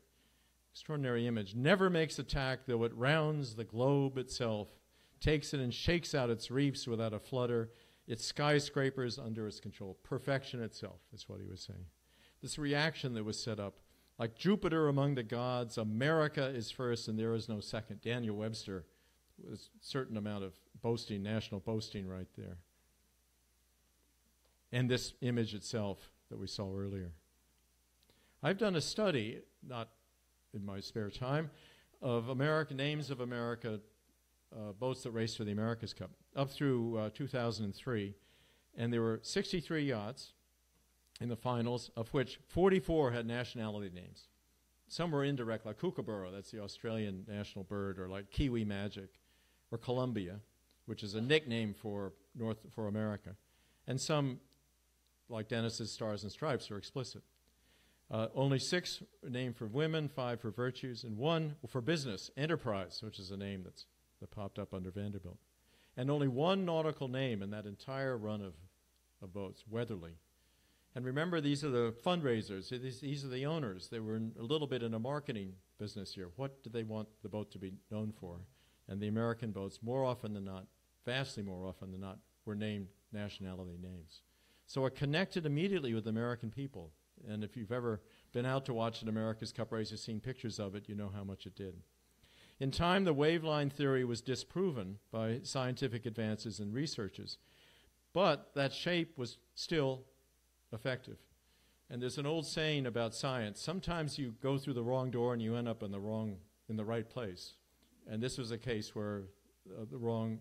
image. Never makes attack, though it rounds the globe itself, takes it and shakes out its reefs without a flutter, its skyscrapers under its control. Perfection itself, is what he was saying. This reaction that was set up, like Jupiter among the gods, America is first and there is no second. Daniel Webster was a certain amount of boasting, national boasting right there. And this image itself that we saw earlier. I've done a study, not in my spare time, of names of America boats that raced for the America's Cup up through 2003, and there were 63 yachts in the finals, of which 44 had nationality names. Some were indirect, like Kookaburra, that's the Australian national bird, or like Kiwi Magic, or Columbia, which is a nickname for America, and some, like Dennis's Stars and Stripes, are explicit. Only 6 named for women, 5 for virtues, and 1 for business, Enterprise, which is a name that popped up under Vanderbilt. And only 1 nautical name in that entire run of boats, Weatherly. And remember, these are the fundraisers. These are the owners. They were a little bit in a marketing business here. What did they want the boat to be known for? And the American boats, more often than not, vastly more often than not, were named nationality names. So it connected immediately with the American people. And if you've ever been out to watch an America's Cup race or seen pictures of it, you know how much it did. In time, the waveline theory was disproven by scientific advances and researches, but that shape was still effective. And there's an old saying about science: sometimes you go through the wrong door and you end up in the right place. And this was a case where the wrong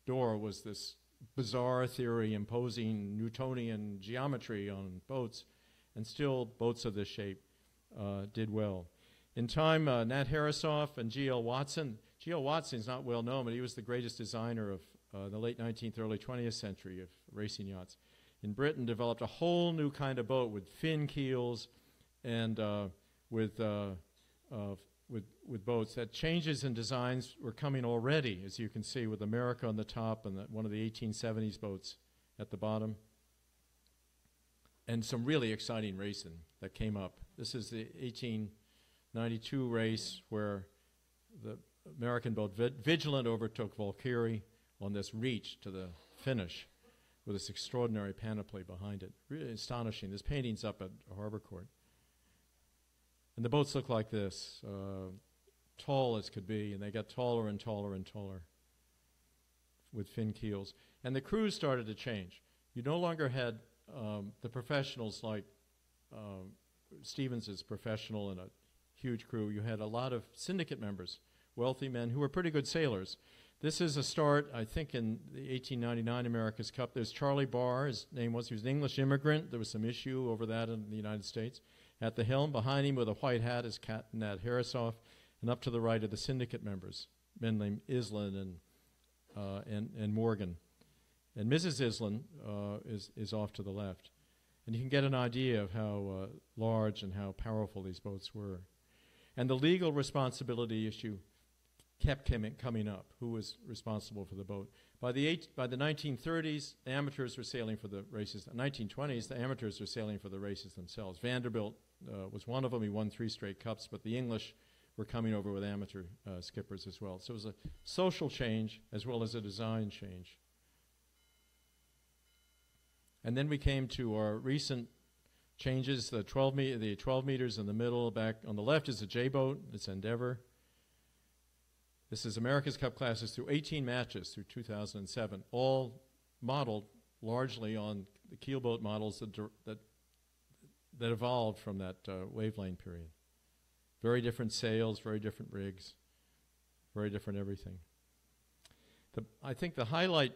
door was this bizarre theory imposing Newtonian geometry on boats, and still boats of this shape did well. In time, Nat Harasoff and G.L. Watson. G.L. Watson is not well known, but he was the greatest designer of the late 19th, early 20th century of racing yachts. In Britain, developed a whole new kind of boat with fin keels and with boats. That changes in designs were coming already, as you can see, with America on the top and one of the 1870s boats at the bottom. And some really exciting racing that came up. This is the 1892 race where the American boat Vigilant overtook Valkyrie on this reach to the finish with this extraordinary panoply behind it. Really astonishing. There's paintings up at Harbor Court. And the boats look like this, tall as could be, and they got taller and taller and taller with fin keels. And the crews started to change. You no longer had the professionals like Stevens is professional and a huge crew. You had a lot of syndicate members, wealthy men who were pretty good sailors. This is a start, I think, in the 1899 America's Cup. There's Charlie Barr, his name was. He was an English immigrant. There was some issue over that in the United States. At the helm, behind him with a white hat, is Nat Harasoff, and up to the right are the syndicate members, men named Island and Morgan. And Mrs. Island is off to the left. And you can get an idea of how large and how powerful these boats were. And the legal responsibility issue kept coming up. Who was responsible for the boat? By the 1930s, the amateurs were sailing for the races. In the 1920s, the amateurs were sailing for the races themselves. Vanderbilt was one of them. He won 3 straight cups, but the English were coming over with amateur skippers as well. So it was a social change as well as a design change. And then we came to our recent changes, the 12 meters in the middle. Back on the left is a J-boat. It's Endeavor. This is America's Cup classes through 18 matches through 2007, all modeled largely on the keelboat models that evolved from that wavelane period. Very different sails, very different rigs, very different everything. I think the highlight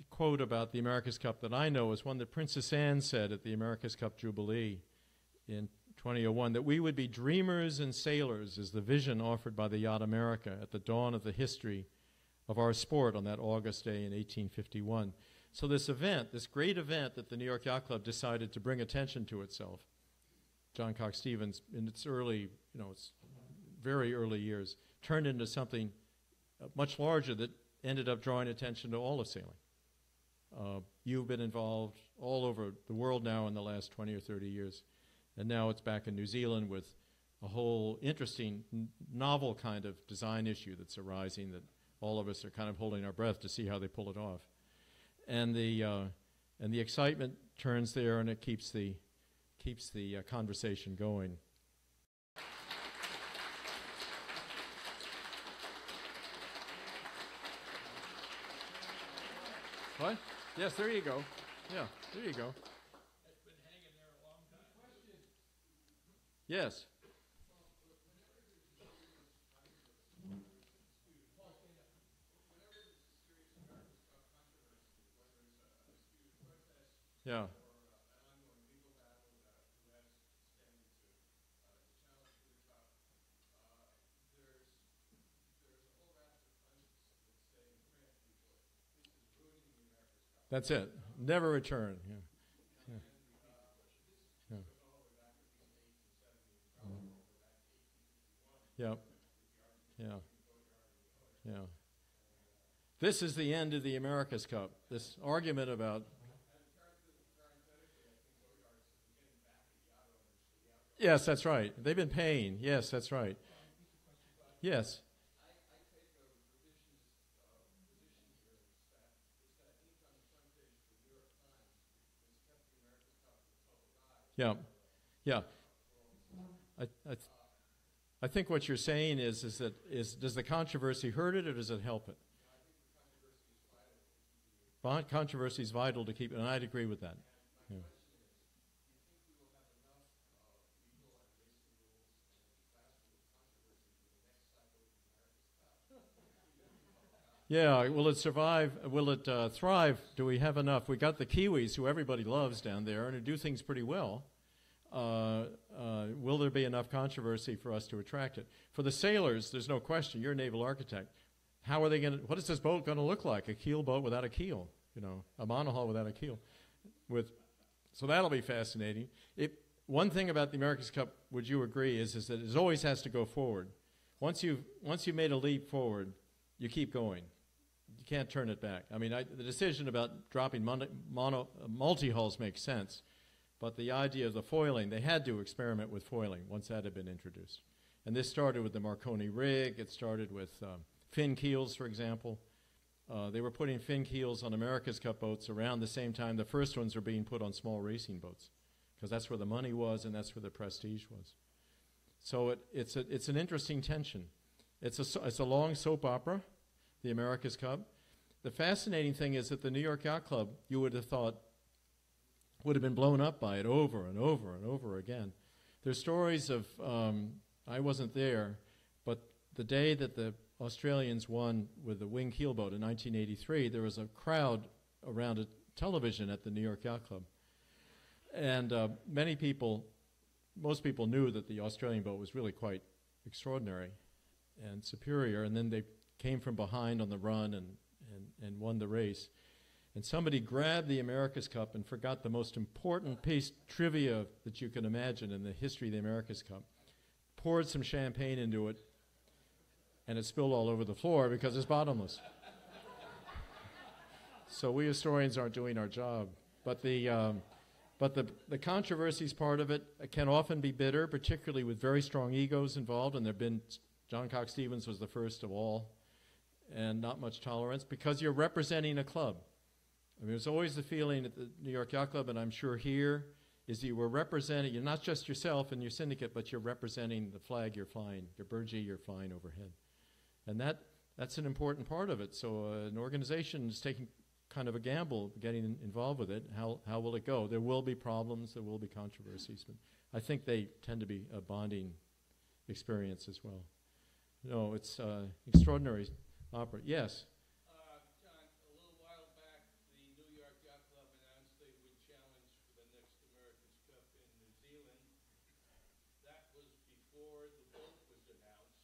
quote about the America's Cup that I know is one that Princess Anne said at the America's Cup Jubilee in 2001, that we would be dreamers and sailors is the vision offered by the Yacht America at the dawn of the history of our sport on that August day in 1851. So this event, this great event that the New York Yacht Club decided to bring attention to itself, John Cox Stevens, in its early, its very early years, turned into something much larger that ended up drawing attention to all of sailing. You've been involved all over the world now in the last 20 or 30 years. And now it's back in New Zealand with a whole interesting, novel kind of design issue that's arising that all of us are kind of holding our breath to see how they pull it off. And the excitement turns there, and it keeps the conversation going. What? Yes, there you go. Yeah, there you go. It's been hanging there a long time. Yes. Yeah. That's it. Never return. Yeah. Yeah. Yeah. Yeah. Yeah. Yeah. This is the end of the America's Cup. This argument about. Yes, that's right. They've been paying. Yes, that's right. Yes. Yeah. Yeah. I think what you're saying is does the controversy hurt it or does it help it? Controversy is vital to keep it, and I'd agree with that. Yeah. Yeah, will it survive? Will it thrive? Do we have enough? We got the Kiwis, who everybody loves down there, and who do things pretty well. Will there be enough controversy for us to attract it? For the sailors, there's no question. You're a naval architect. How are they going to? What is this boat going to look like? A keel boat without a keel, a monohull without a keel. So that'll be fascinating. One thing about the America's Cup, would you agree, is that it always has to go forward. Once you've made a leap forward, you keep going. You can't turn it back. I mean, the decision about dropping multi-hulls makes sense, but the idea of the foiling, they had to experiment with foiling once that had been introduced. And this started with the Marconi rig. It started with fin keels, for example. They were putting fin keels on America's Cup boats around the same time the first ones were being put on small racing boats, because that's where the money was and that's where the prestige was. So it's an interesting tension. It's a long soap opera, the America's Cup. The fascinating thing is that the New York Yacht Club, you would have thought, would have been blown up by it over and over and over again. There's stories of, I wasn't there, but the day that the Australians won with the wing keel boat in 1983, there was a crowd around a television at the New York Yacht Club. And most people knew that the Australian boat was really quite extraordinary and superior, and then they came from behind on the run and won the race. And somebody grabbed the America's Cup and forgot the most important piece, trivia that you can imagine in the history of the America's Cup, poured some champagne into it, and it spilled all over the floor because it's bottomless. So we historians aren't doing our job. But the controversies part of it can often be bitter, particularly with very strong egos involved, and John Cox Stevens was the first of all, and not much tolerance, because you're representing a club. I mean, there's always the feeling at the New York Yacht Club, and I'm sure here, is that you were representing, you're not just yourself and your syndicate, but you're representing the flag you're flying, your burgee you're flying overhead. And that's an important part of it. So an organization is taking kind of a gamble getting involved with it. How will it go? There will be problems, there will be controversies, but I think they tend to be a bonding experience as well. No, it's extraordinary opera. Yes? John, a little while back, the New York Yacht Club announced they would challenge for the next America's Cup in New Zealand. That was before the boat was announced.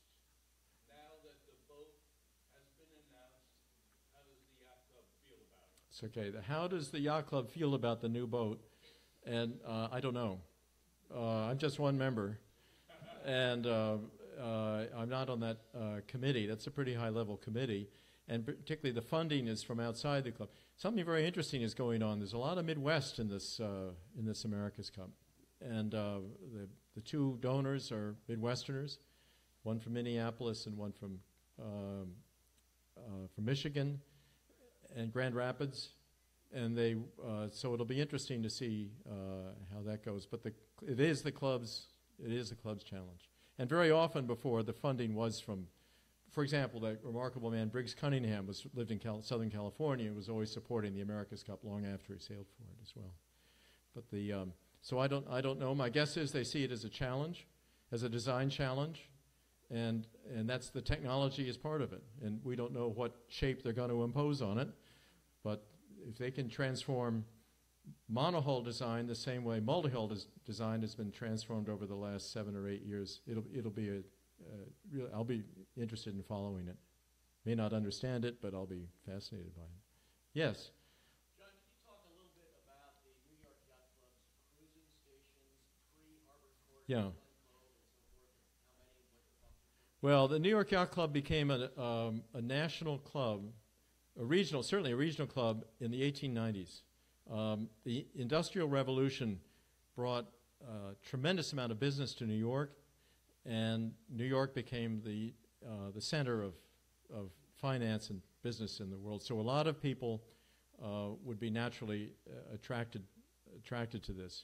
Now that the boat has been announced, how does the Yacht Club feel about it? It's okay. How does the Yacht Club feel about the new boat? And I don't know. I'm just one member. And I'm not on that committee. That's a pretty high-level committee. and particularly the funding is from outside the club. Something very interesting is going on. There's a lot of Midwest in this America's Cup, and the two donors are Midwesterners, one from Minneapolis and one from Michigan and Grand Rapids, and they so it'll be interesting to see how that goes. But it is the club's challenge, and very often before the funding was from. For example, that remarkable man Briggs Cunningham lived in Southern California and was always supporting the America's Cup long after he sailed for it as well. But so I don't know. My guess is they see it as a challenge, as a design challenge, and that's the technology is part of it. And we don't know what shape they're going to impose on it, but if they can transform monohull design the same way multi-hull design has been transformed over the last 7 or 8 years, it'll be I'll be interested in following it. May not understand it, but I'll be fascinated by it. Yes? John, can you talk a little bit about the New York Yacht Club's cruising stations, pre-Harbor Court, Yeah. and so forth, and how many, what the functions were? Well, the New York Yacht Club became a national club, certainly a regional club in the 1890s. The Industrial Revolution brought a tremendous amount of business to New York, and New York became the center of finance and business in the world. So a lot of people would be naturally attracted to this.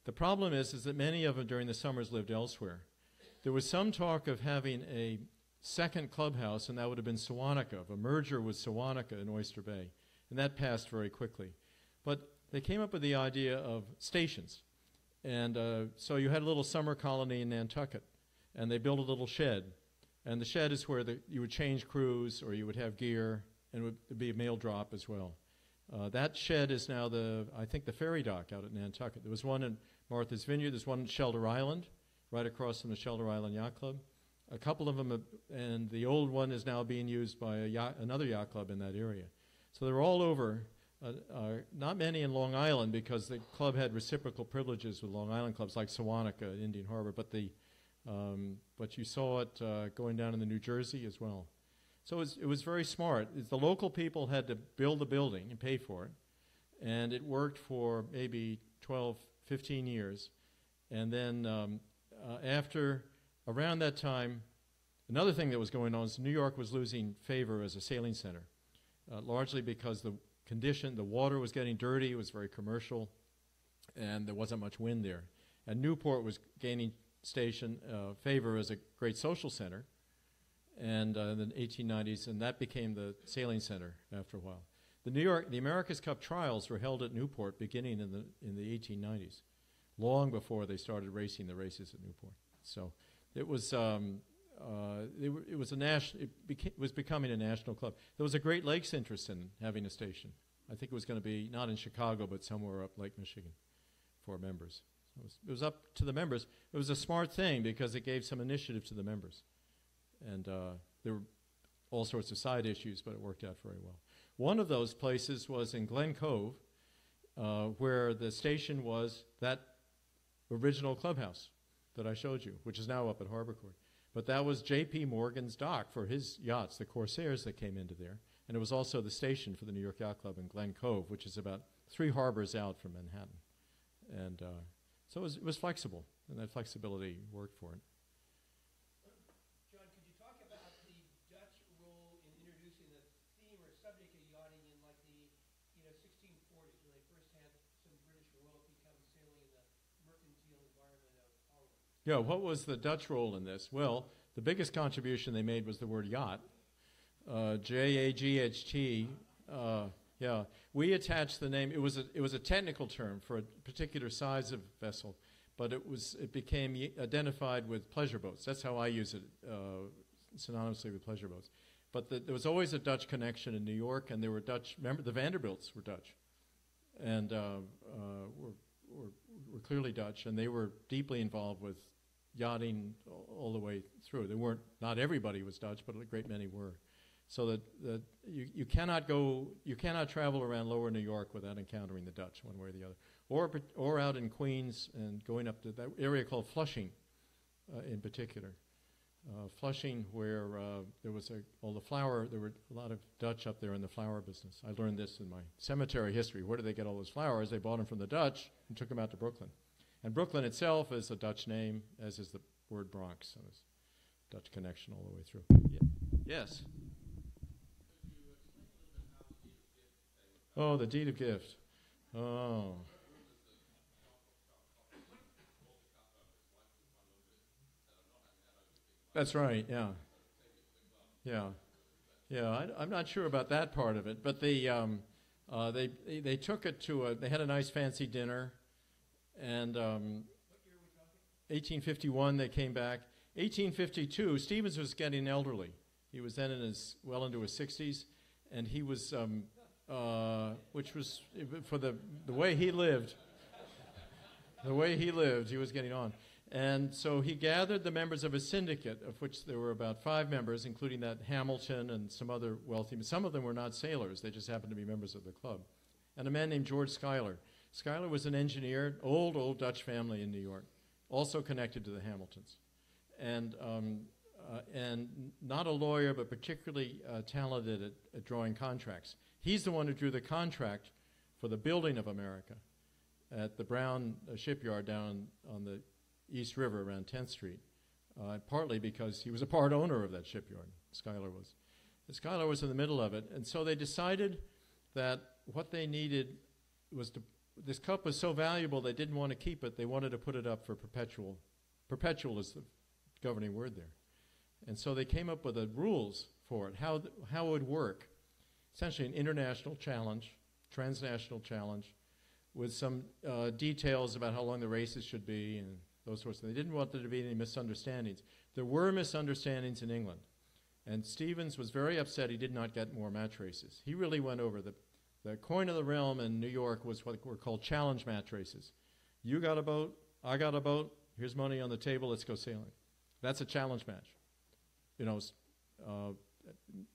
The problem is that many of them during the summers lived elsewhere. There was some talk of having a second clubhouse, and that would have been Sewanaka, of a merger with Sewanaka in Oyster Bay, and that passed very quickly. But they came up with the idea of stations, and so you had a little summer colony in Nantucket. And they built a little shed. And the shed is where you would change crews or you would have gear, and it would be a mail drop as well. That shed is now I think the ferry dock out at Nantucket. There was one in Martha's Vineyard. There's one at Shelter Island, right across from the Shelter Island Yacht Club. A couple of them, and the old one is now being used by another yacht club in that area. So they're all over. Not many in Long Island because the club had reciprocal privileges with Long Island clubs like Sewanaka and Indian Harbor, but you saw it going down in the New Jersey as well. So it was very smart. The local people had to build the building and pay for it, and it worked for maybe 12, 15 years. And then around that time, another thing that was going on is New York was losing favor as a sailing center, largely because the water was getting dirty, it was very commercial, and there wasn't much wind there. And Newport was gaining favor as a great social center, and in the 1890s, and that became the sailing center after a while. The America's Cup trials were held at Newport beginning in the 1890s, long before they started racing the races at Newport. So it was becoming a national club. There was a Great Lakes interest in having a station. I think it was going to be not in Chicago, but somewhere up Lake Michigan for members. It was up to the members. It was a smart thing because it gave some initiative to the members. And there were all sorts of side issues, but it worked out very well. One of those places was in Glen Cove, where the station was that original clubhouse that I showed you, which is now up at Harbor Court. But that was J.P. Morgan's dock for his yachts, the Corsairs that came into there. And it was also the station for the New York Yacht Club in Glen Cove, which is about 3 harbors out from Manhattan. And so it was flexible, and that flexibility worked for it. John, could you talk about the Dutch role in introducing the theme or subject of yachting in like the 1640s, when they first had some British royalty come sailing in the mercantile environment of Holland? Yeah, what was the Dutch role in this? Well, the biggest contribution they made was the word yacht, J-A-G-H-T. Yeah, we attached the name. It was a technical term for a particular size of vessel, but it became identified with pleasure boats. That's how I use it, synonymously with pleasure boats. But there was always a Dutch connection in New York, and there were Dutch. Remember, the Vanderbilts were Dutch, and were clearly Dutch, and they were deeply involved with yachting all the way through. Not everybody was Dutch, but a great many were. So that you cannot travel around Lower New York without encountering the Dutch one way or the other, or out in Queens and going up to that area called Flushing, in particular. Flushing, where there were a lot of Dutch up there in the flower business. I learned this in my cemetery history. Where did they get all those flowers? They bought them from the Dutch and took them out to Brooklyn. And Brooklyn itself is a Dutch name, as is the word Bronx. So there's Dutch connection all the way through. Yes? Oh, the deed of gift. Oh. That's right, yeah. I'm not sure about that part of it, but they took it to they had a nice fancy dinner, and 1851 they came back. 1852, Stevens was getting elderly. He was then well into his 60s, and he was, which was, for the way he lived, he was getting on. And so he gathered the members of a syndicate, of which there were about 5 members, including that Hamilton and some other wealthy. Some of them were not sailors. They just happened to be members of the club. And a man named George Schuyler. Schuyler was an engineer, old Dutch family in New York, also connected to the Hamiltons. And not a lawyer, but particularly talented at drawing contracts. He's the one who drew the contract for the building of America at the Brown shipyard down on the East River around 10th Street, partly because he was a part owner of that shipyard. Schuyler was. And Schuyler was in the middle of it, and so they decided that what they needed was this cup was so valuable they didn't want to keep it. They wanted to put it up for perpetual. Perpetual is the governing word there. And so they came up with the rules for it, how it would work. Essentially an international challenge, transnational challenge, with some details about how long the races should be and those sorts of things. They didn't want there to be any misunderstandings. There were misunderstandings in England. And Stevens was very upset he did not get more match races. He really went over the coin of the realm in New York was what were called challenge match races. You got a boat, I got a boat, here's money on the table, let's go sailing. That's a challenge match.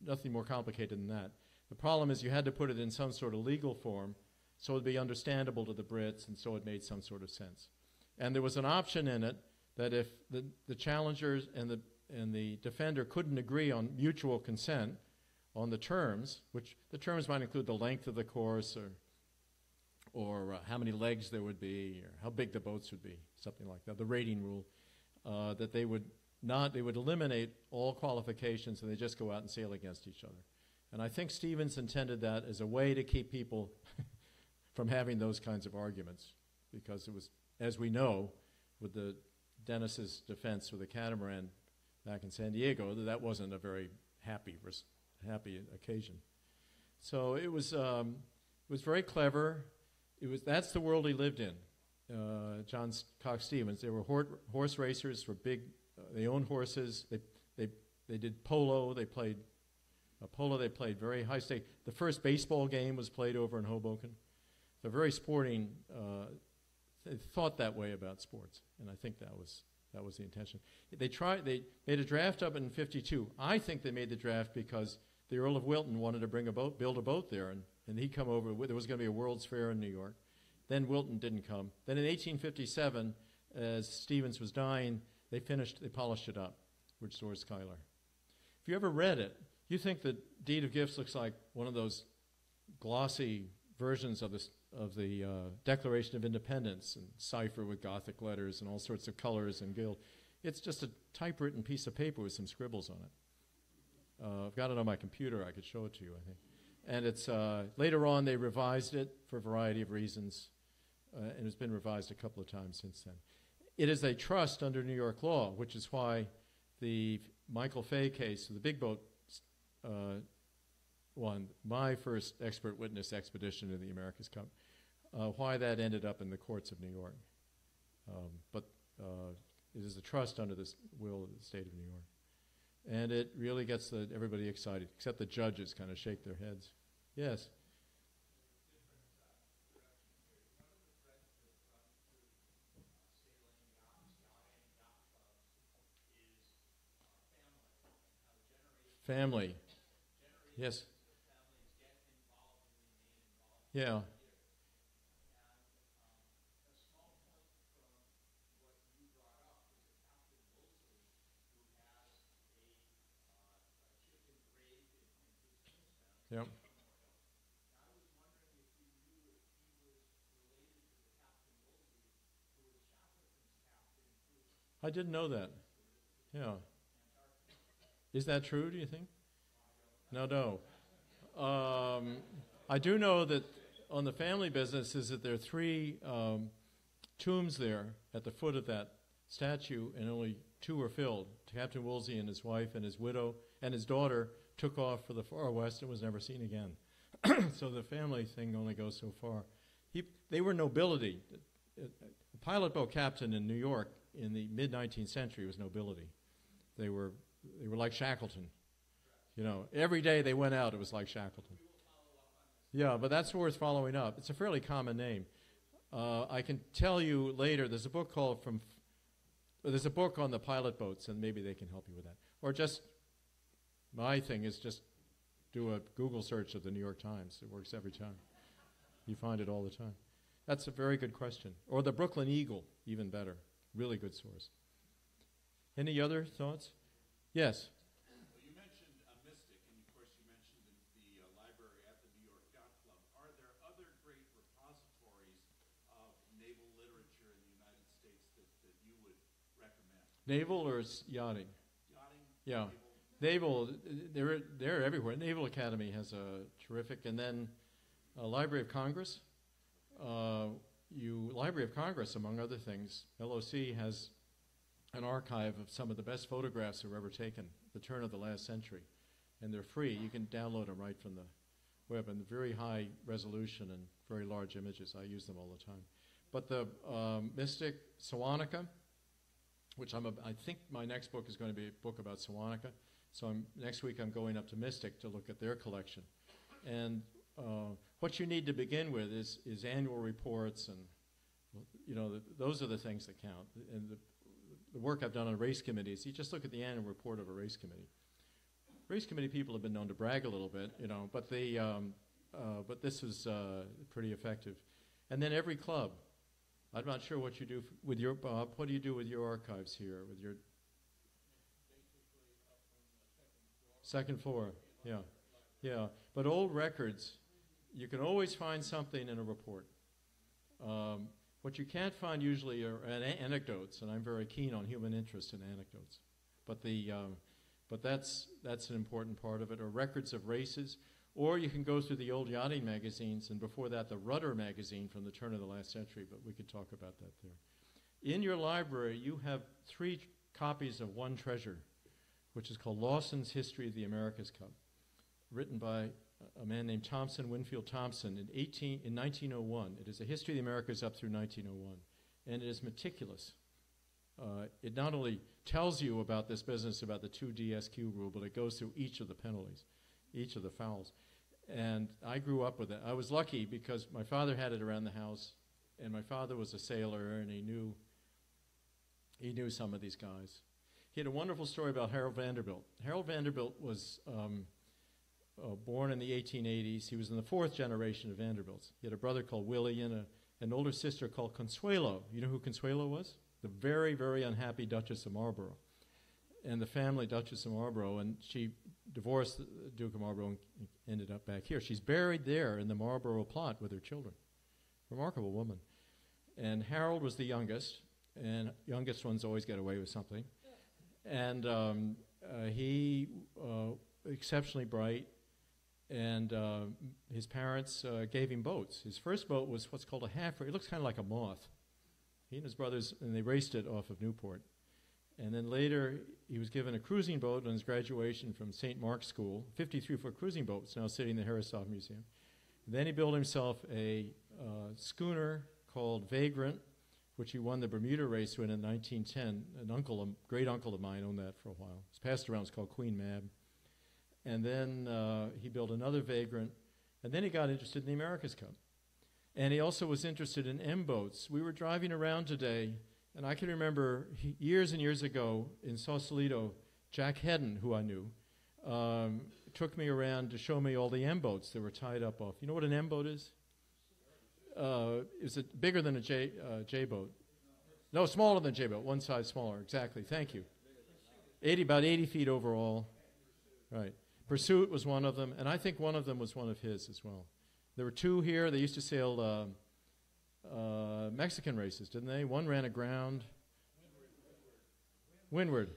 Nothing more complicated than that. The problem is you had to put it in some sort of legal form so it would be understandable to the Brits, and so it made some sort of sense. And there was an option in it that if the challengers and the defender couldn't agree on mutual consent on the terms, which the terms might include the length of the course or how many legs there would be or how big the boats would be, something like that, the rating rule, that they would eliminate all qualifications and they just go out and sail against each other. And I think Stevens intended that as a way to keep people from having those kinds of arguments, because it was, as we know, with the Dennis's defense with the catamaran back in San Diego, that wasn't a very happy occasion. So it was very clever. That's the world he lived in. John Cox Stevens. They were horse racers for big. They owned horses. They did polo. They played polo. They played very high stake. The first baseball game was played over in Hoboken. They're very sporting. They thought that way about sports, and I think that was the intention. They made a draft up in '52. I think they made the draft because the Earl of Wilton wanted to build a boat there, and he come over. There was going to be a World's Fair in New York. Then Wilton didn't come. Then in 1857, as Stevens was dying, they polished it up, which was Schuyler. If you ever read it, you think the Deed of Gifts looks like one of those glossy versions of the Declaration of Independence and cipher with Gothic letters and all sorts of colors and gilt. It's just a typewritten piece of paper with some scribbles on it. I've got it on my computer. I could show it to you, I think. And it's later on they revised it for a variety of reasons, and it's been revised a couple of times since then. It is a trust under New York law, which is why the Michael Fay case, the big boat one, my first expert witness expedition to the America's Cup, why that ended up in the courts of New York. But it is a trust under the will of the state of New York. And it really gets everybody excited, except the judges kind of shake their heads. Yes? Family. Yes. Yeah. Yep. I didn't know that. Yeah. Is that true, do you think? No. I do know that on the family business is that there are 3 tombs there at the foot of that statue, and only 2 were filled. Captain Woolsey and his wife and his widow and his daughter took off for the far west and was never seen again. So the family thing only goes so far. They were nobility. A pilot boat captain in New York in the mid-19th century was nobility. They were like Shackleton. You know, every day they went out, it was like Shackleton. Yeah, but that's worth following up. It's a fairly common name. I can tell you later, there's a book there's a book on the pilot boats, and maybe they can help you with that. Or just, my thing is just do a Google search of the New York Times. It works every time. You find it all the time. That's a very good question. Or the Brooklyn Eagle, even better. Really good source. Any other thoughts? Yes? Well, you mentioned a mystic, and of course you mentioned the library at the New York Yacht Club. Are there other great repositories of naval literature in the United States that you would recommend? Naval or yachting? Yachting? Yeah. Naval, they're everywhere. Naval Academy has a terrific, and then Library of Congress. Library of Congress, among other things, LOC has an archive of some of the best photographs that were ever taken, the turn of the last century. And they're free. You can download them right from the web, and very high resolution and very large images. I use them all the time. But the Mystic, Sewanaka, which I think my next book is going to be a book about Sewanaka. So next week I'm going up to Mystic to look at their collection. And what you need to begin with is annual reports, and those are the things that count. And the work I've done on race committees, you just look at the annual report of a race committee. Race committee people have been known to brag a little bit, but but this is pretty effective. And then every club. I'm not sure what you do with your Bob. What do you do with your archives here? With your second floor? Yeah. But old records, you can always find something in a report. What you can't find usually are anecdotes, and I'm very keen on human interest in anecdotes. But that's an important part of it. Or records of races, or you can go through the old yachting magazines, and before that, the Rudder magazine from the turn of the last century. But we could talk about that there. In your library, you have 3 copies of one treasure, which is called Lawson's History of the America's Cup, written by a man named Winfield Thompson in 1901. It is a history of the Americas up through 1901, and it is meticulous. It not only tells you about this business, about the 2 DSQ rule, but it goes through each of the penalties, each of the fouls. And I grew up with it. I was lucky because my father had it around the house, and my father was a sailor, and he knew some of these guys. He had a wonderful story about Harold Vanderbilt. Harold Vanderbilt was born in the 1880s. He was in the 4th generation of Vanderbilts. He had a brother called Willie and an older sister called Consuelo. You know who Consuelo was? The very, very unhappy Duchess of Marlborough. And the family, Duchess of Marlborough, and she divorced the Duke of Marlborough and ended up back here. She's buried there in the Marlborough plot with her children. Remarkable woman. And Harold was the youngest, and youngest ones always get away with something. And he exceptionally bright, and his parents gave him boats. His first boat was what's called a half-rate. It looks kind of like a moth. He and his brothers, and they raced it off of Newport. And then later, he was given a cruising boat on his graduation from St. Mark's School, 53-foot cruising boat. It's now sitting in the Harrisov Museum. Then he built himself a schooner called Vagrant, which he won the Bermuda race with in 1910. A great uncle of mine owned that for a while. It's passed around. It's called Queen Mab. And then he built another Vagrant. And then he got interested in the America's Cup. And he also was interested in M boats. We were driving around today, and I can remember years and years ago in Sausalito, Jack Hedden, who I knew, took me around to show me all the M boats that were tied up off. You know what an M boat is? Is it bigger than a J boat? No, smaller than a J boat. One size smaller. Exactly. Thank you. About 80 feet overall. Right. Pursuit was one of them, and I think one of them was one of his as well. There were two here. They used to sail Mexican races, didn't they? One ran aground. Windward.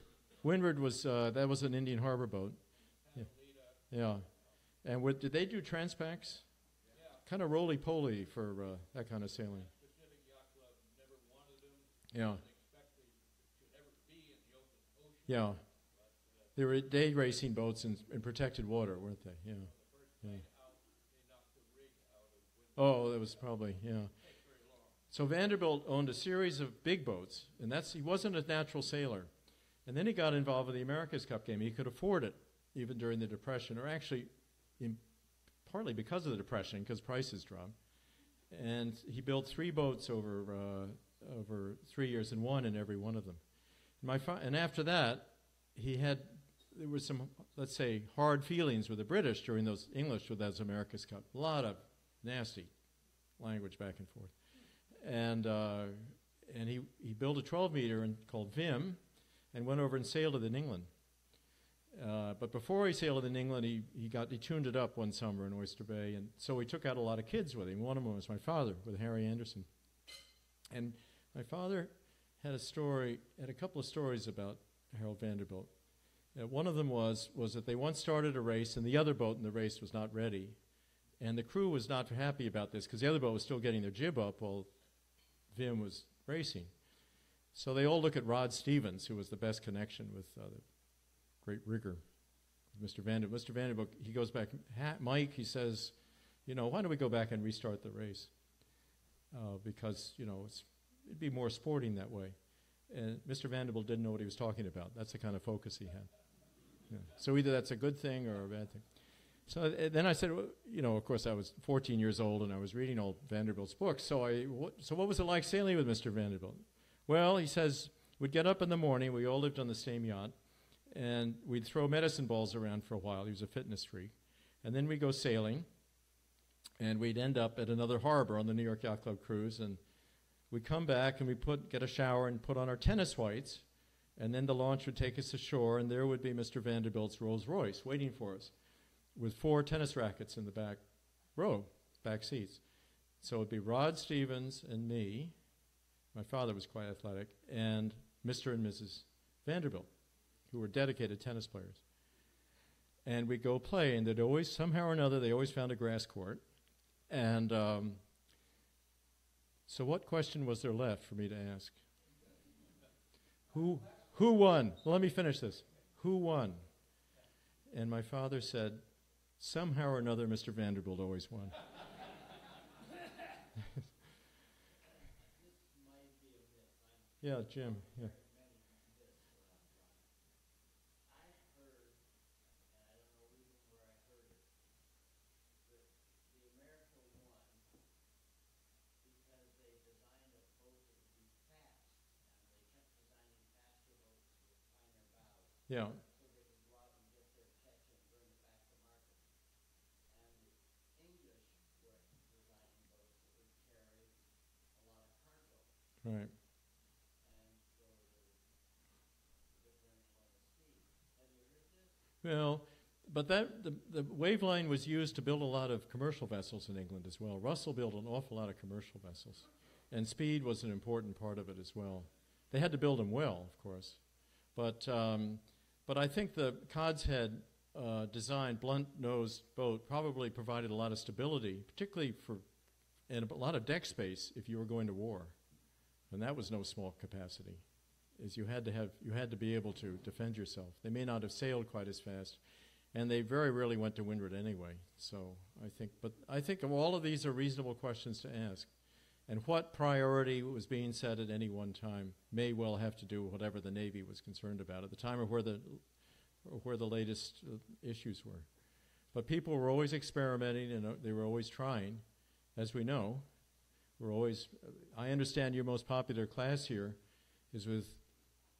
Windward was, that was an Indian harbor boat. Yeah. And did they do transpacks? Kind of roly-poly for that kind of sailing. Pacific Yacht Club never wanted them. Yeah. Didn't expect they should ever be in the open ocean. Yeah. They were day racing boats in protected water, weren't they? Yeah. The first night out, they knocked the rig out of Windward. Oh, that was probably, yeah. Take very long. So Vanderbilt owned a series of big boats, and he wasn't a natural sailor. And then he got involved with the America's Cup game. He could afford it, even during the Depression, or actually partly because of the Depression, because prices dropped. And he built 3 boats over 3 years and won in every one of them. And after that, there was some, let's say, hard feelings with the British during those those America's Cup. A lot of nasty language back and forth. And he built a 12-meter called Vim and went over and sailed it in England. But before he sailed it in England, he tuned it up one summer in Oyster Bay, and so he took out a lot of kids with him. One of them was my father, with Harry Anderson. And my father had a couple of stories about Harold Vanderbilt. One of them was that they once started a race, and the other boat in the race was not ready. And the crew was not happy about this, because the other boat was still getting their jib up while Vim was racing. So they all look at Rod Stevens, who was the best connection with the great rigger, Mr. Vanderbilt. Mr. Vanderbilt, he goes back, Mike, he says, why don't we go back and restart the race? Because, it'd be more sporting that way. And Mr. Vanderbilt didn't know what he was talking about. That's the kind of focus he had. Yeah. So either that's a good thing or a bad thing. So then I said, of course I was 14 years old and I was reading all Vanderbilt's books. So what was it like sailing with Mr. Vanderbilt? Well, he says, we'd get up in the morning. We all lived on the same yacht. And we'd throw medicine balls around for a while. He was a fitness freak. And then we'd go sailing. And we'd end up at another harbor on the New York Yacht Club cruise. And we'd come back and we'd get a shower and put on our tennis whites. And then the launch would take us ashore. And there would be Mr. Vanderbilt's Rolls Royce waiting for us with 4 tennis rackets in the back row, back seats. So it'd be Rod Stevens and me. My father was quite athletic. And Mr. and Mrs. Vanderbilt, who were dedicated tennis players. And we'd go play, and they'd always, somehow or another, they always found a grass court. And so what question was there left for me to ask? Who won? Well, let me finish this. Who won? And my father said, somehow or another, Mr. Vanderbilt always won. Yeah, Jim. Yeah. Yeah. So they could go out and get their catch and bring it back to market. And the English were designing boats that would carry a lot of cargo. Right. And so the differential on the speed. Have you heard this? Well, but the wave line was used to build a lot of commercial vessels in England as well. Russell built an awful lot of commercial vessels. And speed was an important part of it as well. They had to build them well, of course. But I think the Cod's Head designed blunt-nosed boat probably provided a lot of stability, particularly and a lot of deck space if you were going to war. And that was no small capacity. You had to be able to defend yourself. They may not have sailed quite as fast, and they very rarely went to windward anyway. So I think all of these are reasonable questions to ask. And what priority was being set at any one time may well have to do with whatever the Navy was concerned about at the time, or where the latest issues were. But people were always experimenting, and they were always trying, as we know. I understand your most popular class here is with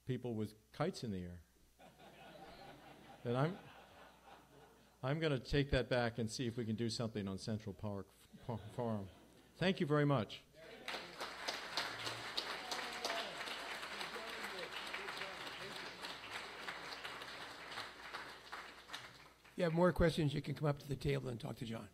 people with kites in the air. And I'm going to take that back and see if we can do something on Central Park Forum. Thank you very much. you have more questions, you can come up to the table and talk to John.